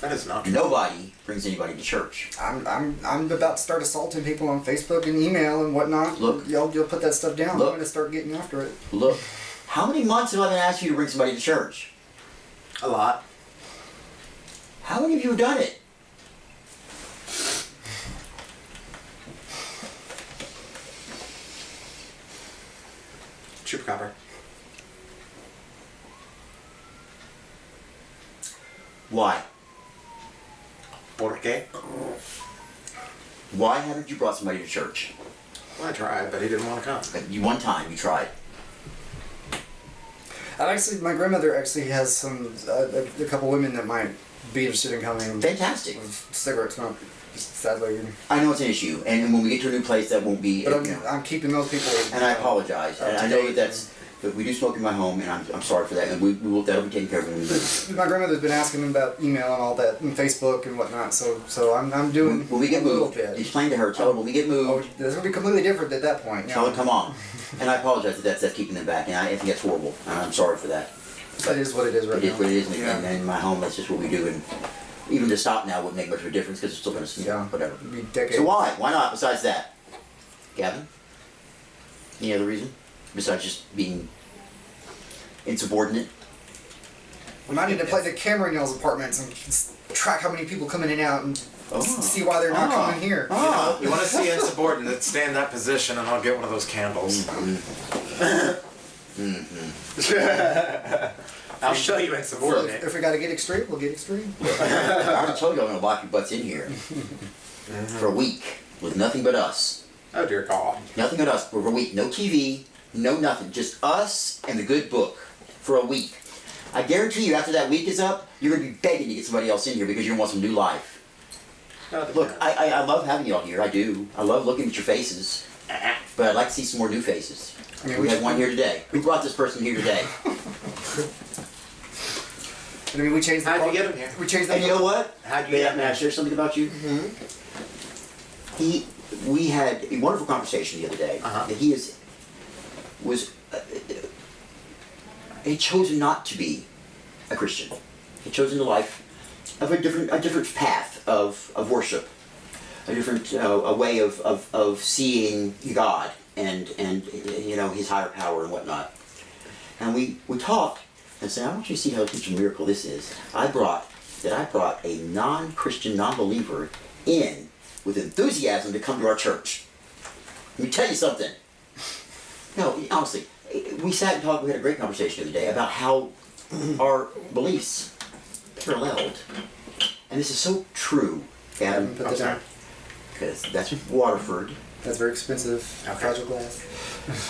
That is not true. Nobody brings anybody to church. I'm about to start assaulting people on Facebook and email and whatnot. Look. You'll put that stuff down. Look. I'm gonna start getting after it. Look, how many months have I been asking you to bring somebody to church? A lot. How many of you have done it? Chupacabra. Why? ¿Por qué? Why haven't you brought somebody to church? Well, I tried, but he didn't want to come. One time you tried. My grandmother actually has some a couple women that might be interested in coming. Fantastic. With cigarette smoke, sadly. I know it's an issue, and when we get to a new place, that won't be. But I'm keeping those people. And I apologize. And I know but we do smoke in my home, and I'm sorry for that. And we will that'll be taken care of when we move. My grandmother's been asking about email and all that, and Facebook and whatnot. So I'm doing When we get a little moved, bit. explain to her. Tell her when we get Oh, moved. it's gonna be completely different at that point. Tell her come on. And I apologize that that's keeping them back, and I think that's horrible. And I'm sorry for that. That is what it is right It is now. what it is, Yeah. and in my home, that's just what we do. And even to stop now wouldn't make much of a difference because it's still going to Yeah. whatever. It'd be decades. So why? Why not? Besides that, Gavin. Any other reason besides just being insubordinate? We might need to play the camera nails apartments and track how many people come in and out and see why they're not coming here. You want to see insubordinate? Stay in that position, and I'll get one of those candles. I'll show you Look, insubordinate. if we gotta get extreme, we'll get extreme. I already told you I'm gonna lock your butts in here for a week with nothing but us. Oh dear God. Nothing but us for a week. No TV, no nothing. Just us and the good book for a week. I guarantee you, after that week is up, you're gonna be begging to get somebody else in here because you're gonna want some new life. Look, I love having y'all here. I do. I love looking at your faces, but I'd like to see some more new faces. I mean, We had one here today. Who brought this person here today? I mean, we changed the. How'd you get him here? We changed the. And you know what? How'd you May get I share something about you? We had a wonderful conversation the other day. That he had chosen not to be a Christian. He had chosen a life of a different path of worship, a different a way of seeing God and his higher power and whatnot. And we talked and said, I want you to see how much a miracle this is. I brought a non-Christian, non-believer in with enthusiasm to come to our church. Let me tell you something. No, honestly, we sat and talked. We had a great conversation the other day about how our beliefs paralleled, and this is so true, Adam. Put that down. Because that's Waterford. That's very expensive. Okay. Fragile glass.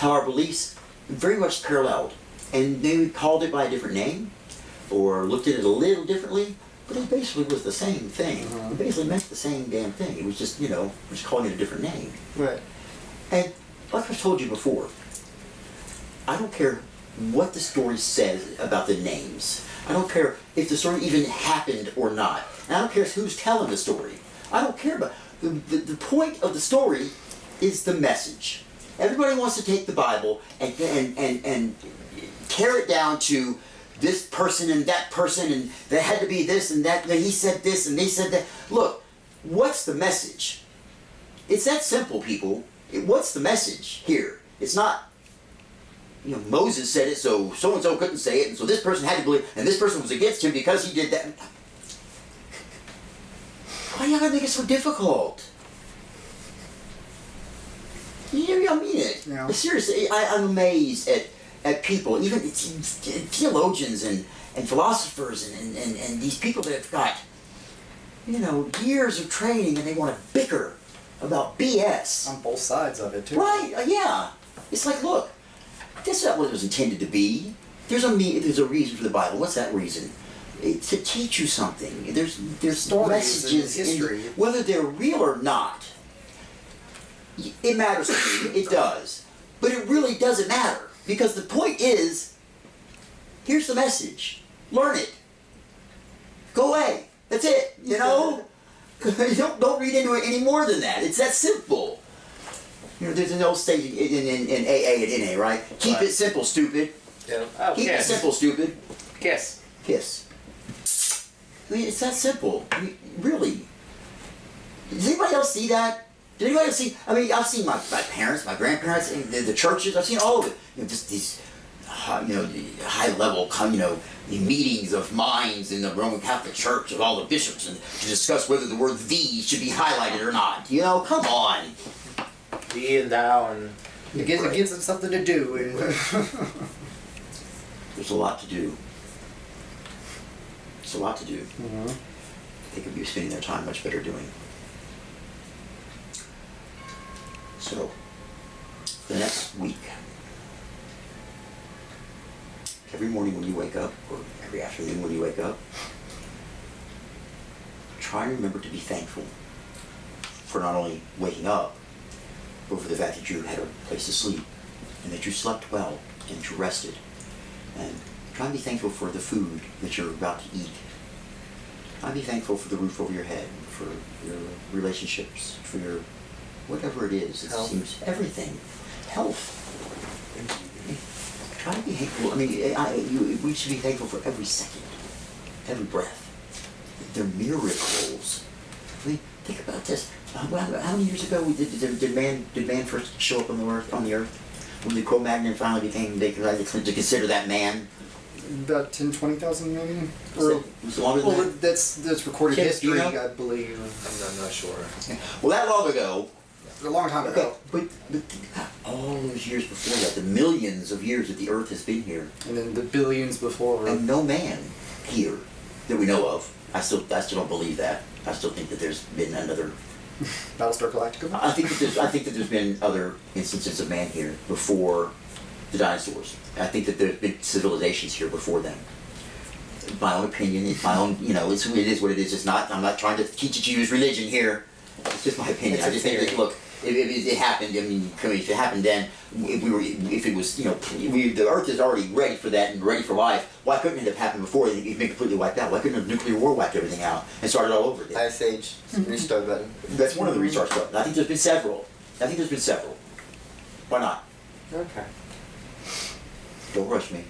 How our beliefs very much paralleled, and they called it by a different name, or looked at it a little differently, but it basically was the same thing. It basically meant the same damn thing. It was just, we're just calling it a different name. Right. And like I've told you before, I don't care what the story says about the names. I don't care if the story even happened or not. And I don't care who's telling the story. I don't care about the point of the story is the message. Everybody wants to take the Bible and tear it down to this person and that person, and there had to be this and that, and he said this and they said that. Look, what's the message? It's that simple, people. What's the message here? It's not, Moses said it, so so-and-so couldn't say it, and so this person had to believe, and this person was against him because he did that. Why do you gotta make it so difficult? I mean it. Yeah. Seriously, I'm amazed at people, even theologians and philosophers and these people that have got, years of training and they want to bicker about BS. On both sides of it too. Right, yeah. It's like, look, this is not what it was intended to be. There's a reason for the Bible. What's that reason? It's to teach you something. There's Stories messages and history. whether they're real or not. It matters to me. It does. But it really doesn't matter. Because the point is, here's the message. Learn it. Go away. That's it. Don't read into it any more than that. It's that simple. There's an old stage in AA and NA, right? Keep it simple, stupid. Yeah. Oh, Keep it simple, stupid. Kiss. Kiss. I mean, it's that simple. I mean, really. Does anybody else see that? Did anybody else see? I mean, I've seen my parents, my grandparents, the churches. I've seen all of it. Just these, high level, the meetings of minds in the Roman Catholic Church of all the bishops, and to discuss whether the word "thee" should be highlighted or not. Come on. Thee and thou and. It gives them something to do. There's a lot to do. It's a lot to do. Mm-hmm. They could be spending their time much better doing. So, the next week, every morning when you wake up, or every afternoon when you wake up, try and remember to be thankful for not only waking up, but for the fact that you had a place to sleep, and that you slept well, and that you rested. And try and be thankful for the food that you're about to eat. Try and be thankful for the roof over your head, for your relationships, for your whatever it is. It Health. seems everything. Health. Try to be thankful. I mean, we should be thankful for every second, every breath. They're miracles. I mean, think about this. How many years ago did man first show up on the earth? when the Cro-Magnon finally became, they decided to consider that man? About 10, 20,000 maybe? Or, Was it longer than well, that? that's recorded Kim, do you history, know? I believe. I'm not sure. Well, that long ago, A long time okay, ago. but all those years before that, the millions of years that the Earth has been here, And then the billions before. and no man here that we know of. I still don't believe that. I still think that there's been another. Battlestar Galactica. I think that there's been other instances of man here before the dinosaurs. I think that there's been civilizations here before them. My own opinion. It's my own. You know, it is what it is. It's not. I'm not trying to teach it to you as religion here. It's just my opinion. It's a I just think that, theory. look, if it happened, I mean, if it happened then, if it was, you know, the Earth is already ready for that and ready for life. Why couldn't it have happened before it had been completely wiped out? Why couldn't a nuclear war wipe everything out and start it all over again? Ice Age, restart button. That's one of the restart stuff. I think there's been several. Why not? Okay. Don't rush me.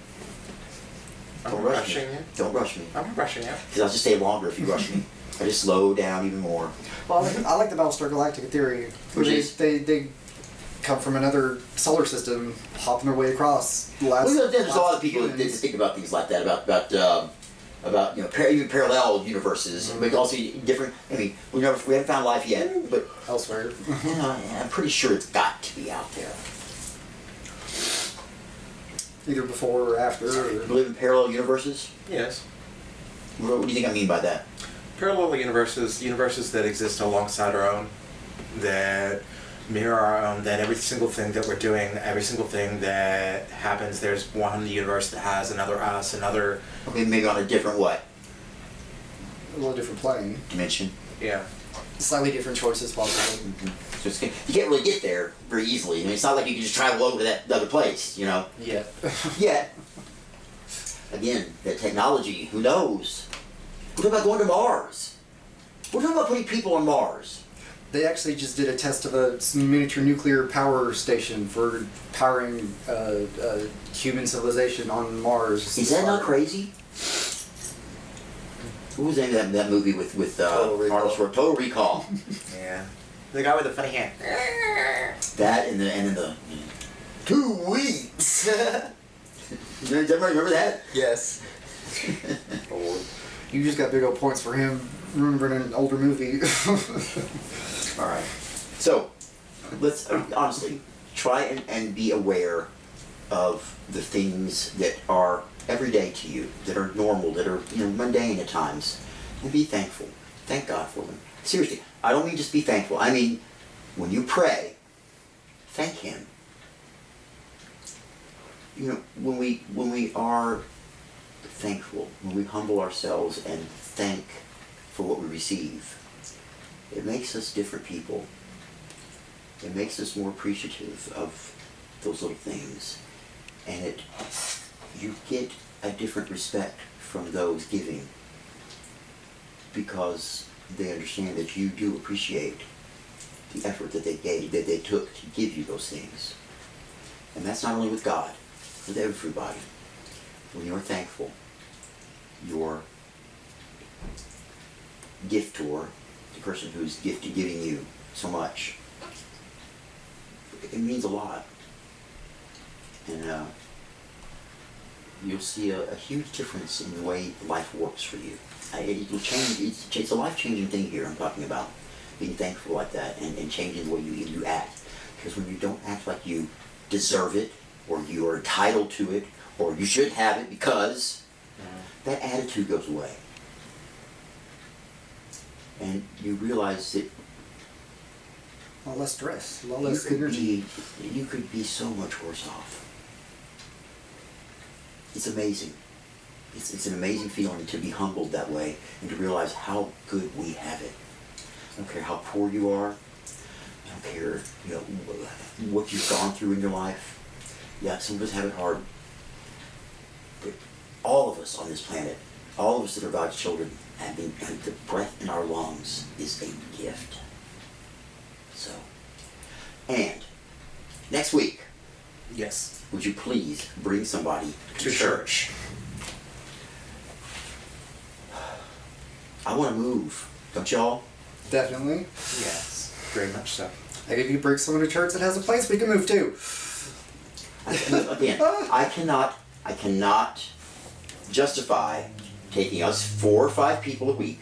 Don't I'm rush rushing me. you. Don't rush me. I'm rushing you. Because I'll just stay longer if you rush me. I just slow down even more. Well, I like the Battlestar Galactica theory. Which is? They come from another solar system, hopping their way across. Well, there's a lot of people that think about things like that, about you know, even parallel universes, but also different. I mean, we haven't found life yet, but elsewhere. you know, I'm pretty sure it's got to be out there. Either before or after. Or, We live in parallel universes. Yes. What do you think I mean by that? Parallel universes that exist alongside our own, that mirror our own, that every single thing that we're doing, every single thing that happens, there's one in the universe that has another us, another, Okay, maybe on a different what a little different plane. dimension. yeah. Slightly different choices, possibly. So you can't really get there very easily. I mean, it's not like you can just travel over to that other place, you know. Yeah. Yet, again, that technology, who knows? We're talking about going to Mars. We're talking about putting people on Mars. They actually just did a test of a miniature nuclear power station for powering human civilization on Mars. Is that not crazy? What was the name of that movie with Total Recall. Arnold Schwarzenegger? Total Recall. Yeah. The guy with the funny hand. That and then the 2 weeks. Does everybody remember that? Yes. You just got big old points for him remembering an older movie. All right. So, let's honestly try and be aware of the things that are everyday to you, that are normal, that are mundane at times, and be thankful. Thank God for them. Seriously, I don't mean just be thankful. I mean, when you pray, thank Him. You know, when we are thankful, when we humble ourselves and thank for what we receive, it makes us different people. It makes us more appreciative of those little things. And you get a different respect from those giving because they understand that you do appreciate the effort that they gave, that they took to give you those things. And that's not only with God, with everybody. When you're thankful, your giftor, the person who's giving you so much, it means a lot. And you'll see a huge difference in the way life works for you. It will change. It's a life-changing thing here I'm talking about. Being thankful like that and changing the way you act. Because when you don't act like you deserve it, or you are entitled to it, or you should have it because, that attitude goes away. And you realize that A lot less stress, a lot you less energy. could be so much worse off. It's amazing. It's an amazing feeling to be humbled that way and to realize how good we have it. I don't care how poor you are. I don't care, what you've gone through in your life. Yeah, some of us have it hard. But all of us on this planet, all of us that are God's children, and the breath in our lungs is a gift. So, and next week, Yes. would you please bring somebody To church. I want to move. Don't y'all? Definitely. Yes. Very much so. Like if you bring someone to church that has a place, we can move too. Again, I cannot justify taking us 4 or 5 people a week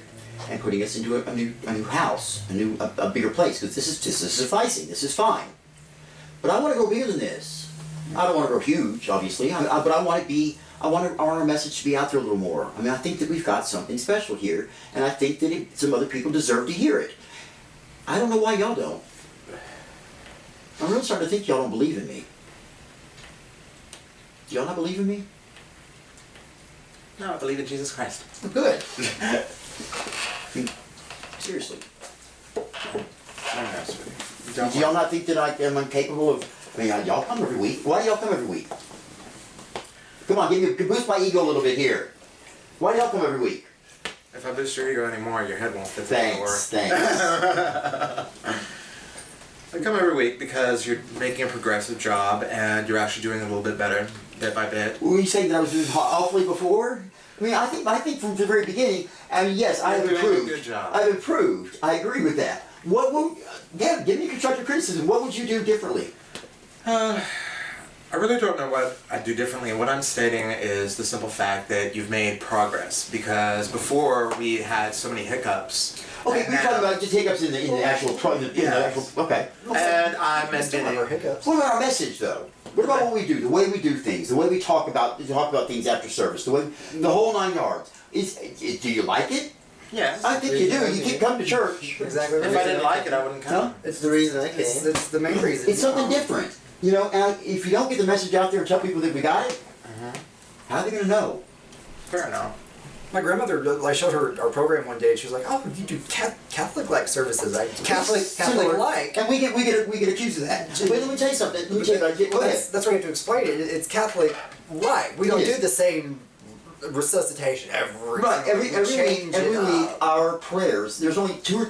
and putting us into a new house, a bigger place, because this is sufficing. This is fine. But I want to go bigger than this. I don't want to go huge, obviously, but I want our message to be out there a little more. I mean, I think that we've got something special here, and I think that some other people deserve to hear it. I don't know why y'all don't. I'm really starting to think y'all don't believe in me. Do y'all not believe in me? No, I believe in Jesus Christ. Good. Seriously. I'm honest with you. Do y'all not think that I am incapable of... I mean, y'all come every week. Why do y'all come every week? Come on, boost my ego a little bit here. Why do y'all come every week? If I boost your ego anymore, your head won't fit the door. Thanks. I come every week because you're making a progressive job and you're actually doing a little bit better, bit by bit. Were you saying that I was doing awfully before? I mean, I think from the very beginning, I mean, yes, I have You're doing a improved. good job. I've improved. I agree with that. Give me constructive criticism. What would you do differently? I really don't know what I'd do differently. What I'm stating is the simple fact that you've made progress, because before we had so many hiccups. Okay, and we're talking about just hiccups in the actual... Okay. And I'm We still have our admitting... hiccups. What about our message, though? What about what we do? The way we do things, the way we talk about things after service, the whole 9 yards. Do you like it? Yes. I think you do. You keep coming to church. Exactly. If I didn't like it, I wouldn't come. It's the reason I came. It's the main reason. It's something different, you know. And if you don't get the message out there and tell people that we got it, how are they going to know? Fair enough. My grandmother, I showed her our program one day, and she was like, "Oh, you do Catholic-like services, right? Catholic-like." And we get accused of that. Wait, let me tell you something. Let me tell you about it. Go ahead. That's what you have to explain it. It's Catholic-like. We don't It is. do the same resuscitation every Right, every change week, it up. our prayers. There's only 2 or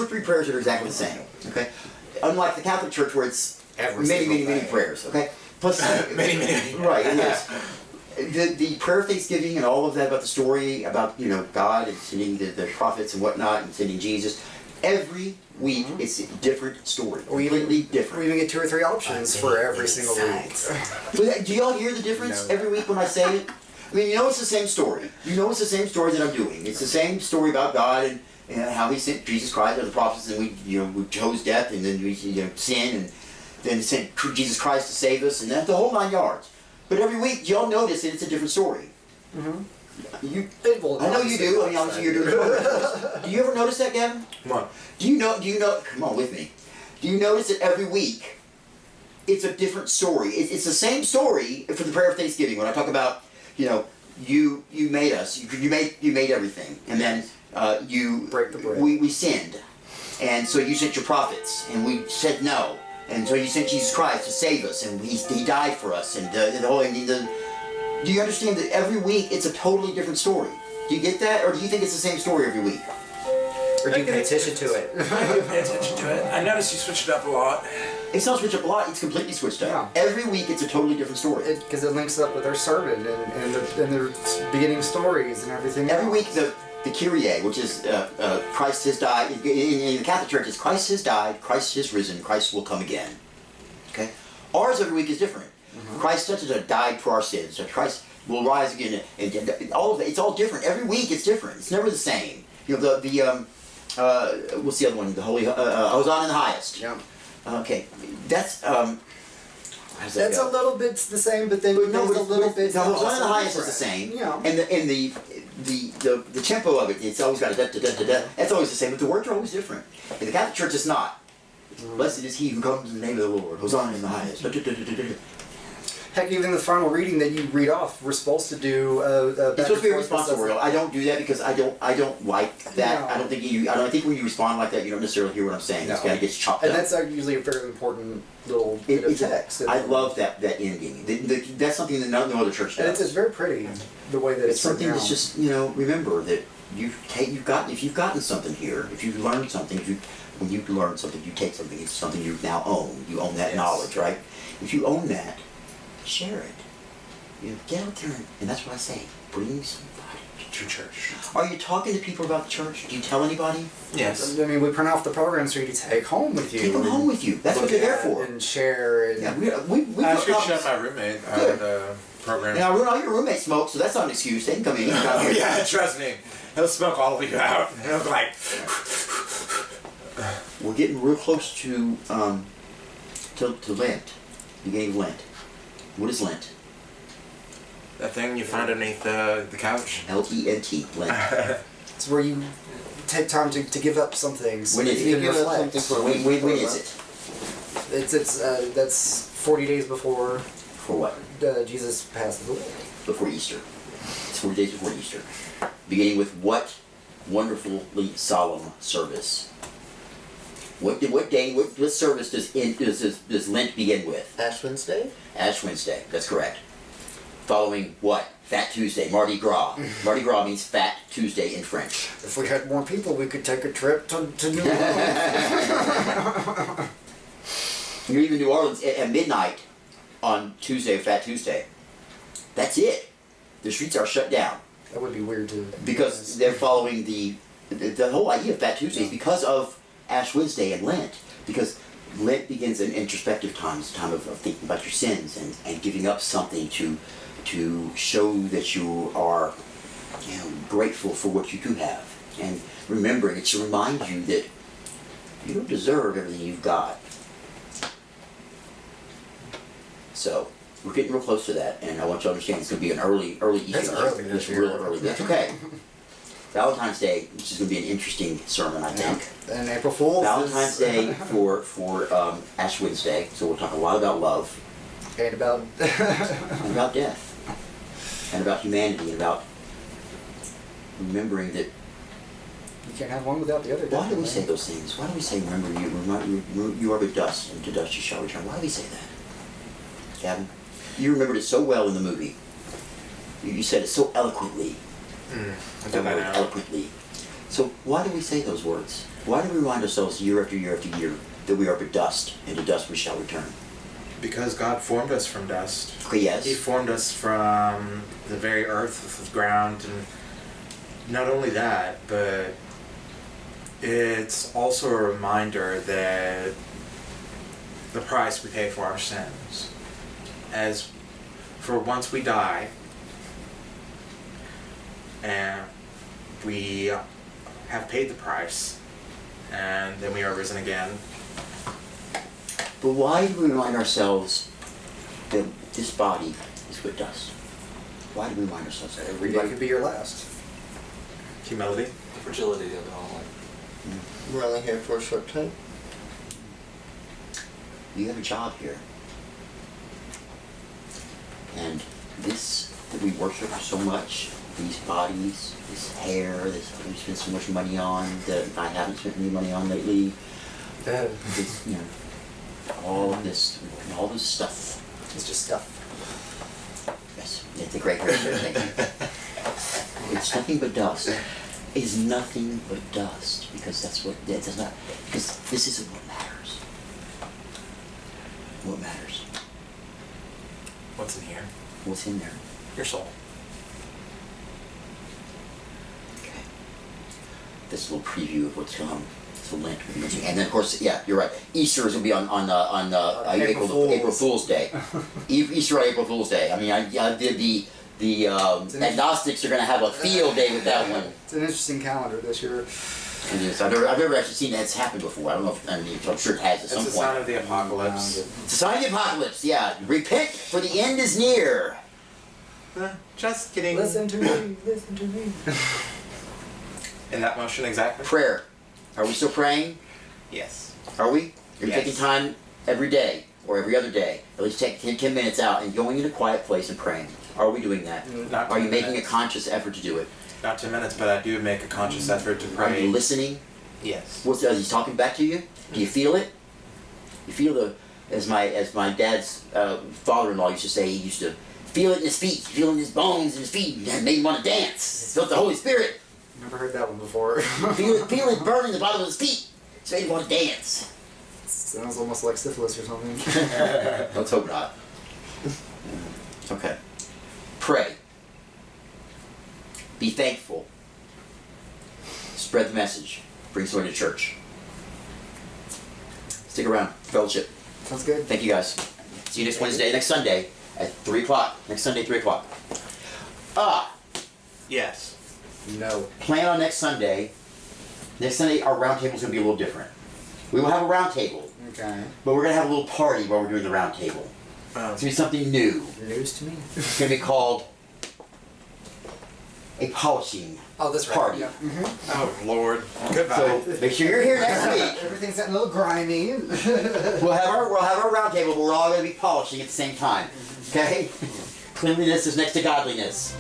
3 prayers that are exactly the same. Okay, unlike the Catholic Church where it's Every many single day. prayers. Okay, plus Many. Right, it is. The prayer of thanksgiving and all of that about the story about God and sending the prophets and whatnot and sending Jesus. Every week it's a different story, completely We different. even get 2 or 3 options for every single week. But do y'all hear the difference every week when I say it? I mean, you know it's the same story. You know it's the same story that I'm doing. It's the same story about God and how He sent Jesus Christ and the prophets, and we chose death, and then we sin, and then sent Jesus Christ to save us, and that's the whole 9 yards. But every week, y'all notice that it's a different story. I know you do. I mean, obviously you're doing it. Do you ever notice that, Gavin? What? Do you know? Come on with me. Do you notice that every week it's a different story? It's the same story for the prayer of thanksgiving. When I talk about, you made us, you made everything, and then you Break the bread. We sinned, and so you sent your prophets, and we said no, and so you sent Jesus Christ to save us, and He died for us, and the whole. Do you understand that every week it's a totally different story? Do you get that, or do you think it's the same story every week? Or do you pay attention to it? I pay attention to it. I noticed you switched it up a lot. It's not switched up a lot. It's completely switched up. Yeah. Every week it's a totally different story. Because it links up with our sermon and their beginning stories and everything. Every else. week the Kyrie, which is Christ has died. In the Catholic Church, it's Christ has died, Christ has risen, Christ will come again. Okay. Ours every week is different. Christ died for our sins. So Christ will rise again, and all of that. It's all different. Every week it's different. It's never the same. What's the other one? The Holy Hosanna in the highest. Yeah. Okay, that's how does that That's go? a little bit the same, but then But no, there's a little bit. the Hosanna in the also highest is the different. same. Yeah. And the tempo of it, it's always got a da da da da da. That's always the same, but the words are always different. In the Catholic Church, it's not. Blessed is he who comes in the name of the Lord. Hosanna in the highest. Da, da, da, da, da, da. Heck, even the final reading that you read off, we're supposed to do. It's supposed to be a responsible. I don't do that because I don't like that. No. I don't think when you respond like that, you don't necessarily hear what I'm saying. It No. kind of gets chopped And up. that's usually a very important little bit of It's text. I love that ending. That's something that no other church And does. it's very pretty the way that It's something written that's down. just remember that if you've gotten something here, if you've learned something, when you learn something, you take something. It's something you now own. You own that Yes. knowledge, right? If you own that, share it. Get out there, and that's what I say. Bring somebody to to church. Are you talking to people about the church? Do you tell anybody? Yes. I mean, we print off the programs for you to take home with you. Take them home with you. That's what look they're there at for. And share. And Yeah, we I took should copies. show my roommate Good. the program. Now, all your roommates smoke, so that's not an excuse. They can come in. You can come Oh, here. yeah, trust me. He'll smoke all of you out. He'll be like, We're getting real close to Lent, beginning of Lent. What is Lent? that thing you find underneath the couch. L-E-N-T, Lent. it's where you take time to give up some things. When so is that it? you can reflect. When is it? That's 40 days before For what? Jesus passed away. Before Easter. It's 40 days before Easter. Beginning with what wonderfully solemn service? What day? What service does Lent begin with? Ash Wednesday? Ash Wednesday. That's correct. Following what? Fat Tuesday, Mardi Gras. Mardi Gras means Fat Tuesday in French. If we had more people, we could take a trip to New Orleans. You're leaving New Orleans at midnight on Tuesday, Fat Tuesday. That's it. The streets are shut down That would be weird to. because they're following the whole idea of Fat Tuesday is because of Ash Wednesday and Lent. Because Lent begins an introspective time. It's a time of thinking about your sins and giving up something to show that you are grateful for what you do have. And remembering it to remind you that you don't deserve everything you've got. So we're getting real close to that, and I want you to understand it's going to be an early Easter. It's early this It's year. real early. That's okay. Valentine's Day, which is going to be an interesting sermon, I think. And April Fool's. Valentine's Day for Ash Wednesday, so we'll talk a lot about love, And about. and about death, and about humanity, and about remembering that. You can't have one without the other. Why do we say definitely. those things? Why do we say remember you are but dust, and to dust you shall return? Why do we say that? Gavin, you remembered it so well in the movie. You said it so eloquently. I That did that word, now. eloquently. So why do we say those words? Why do we remind ourselves year after year after year that we are but dust, and to dust we shall return? Because God formed us from dust. Okay, yes. He formed us from the very earth, the ground, and not only that, but it's also a reminder that the price we pay for our sins. As for once we die, and we have paid the price, and then we are risen again. But why do we remind ourselves that this body is but dust? Why do we remind ourselves that? Every day could be your last. Humility. The fragility of it all. Like, we're only here for a short time. You have a job here. And this that we worship so much, these bodies, this hair, this we spend so much money on that I haven't spent any money on lately. This, all of this, all this stuff. It's just stuff. Yes, it's a great hair. Thank you. It's nothing but dust. It is nothing but dust because that's what that does not. Because this isn't what matters. What matters? What's in here? What's in there? Your soul. Okay. This little preview of what's coming. So Lent, and then of course, yeah, you're right. Easter is gonna be on April Fool's Day. Easter on April Fool's Day. I mean, I did the agnostics are gonna have a field day with that one. It's an interesting calendar this year. It is. I've never actually seen that's happened before. I don't know if I'm sure it has at It's some the point. sign of the apocalypse. It's a sign of the apocalypse. Yeah, repent for the end is near. Just kidding. Listen to me. Listen to me. In that motion, exactly. Prayer. Are we still praying? Yes. Are we? You're Yes. taking time every day or every other day. At least take 10 minutes out and going in a quiet place and praying. Are we doing that? Not Are you 10 making a minutes. conscious effort to do it? Not 10 minutes, but I do make a conscious effort to Are pray. you listening? Yes. What's is he talking back to you? Do you feel it? You feel the as my dad's father-in-law used to say. He used to feel it in his feet, feel it in his bones, in his feet, and that made him want to dance. He felt the Holy Spirit. Never heard that one before. Feel it burning the bottom of his feet. It made him want to dance. Sounds almost like syphilis or something. Let's hope not. Okay. Pray. Be thankful. Spread the message. Bring someone to church. Stick around. Fellowship. Sounds good. Thank you guys. See you next Sunday at 3 o'clock. Next Sunday, 3 o'clock. Yes. No. Plan on next Sunday. Next Sunday, our round table is going to be a little different. We will have a round table, Okay. but we're going to have a little party while we're doing the round table. It's going to be something new. News to me. It's going to be called a polishing Oh, that's right. party. Yeah. Oh Lord. Goodbye. So make sure you're here next week. Everything's getting a little grimy. We'll have our round table, but we're all going to be polishing at the same time. Okay? Cleanliness is next to godliness.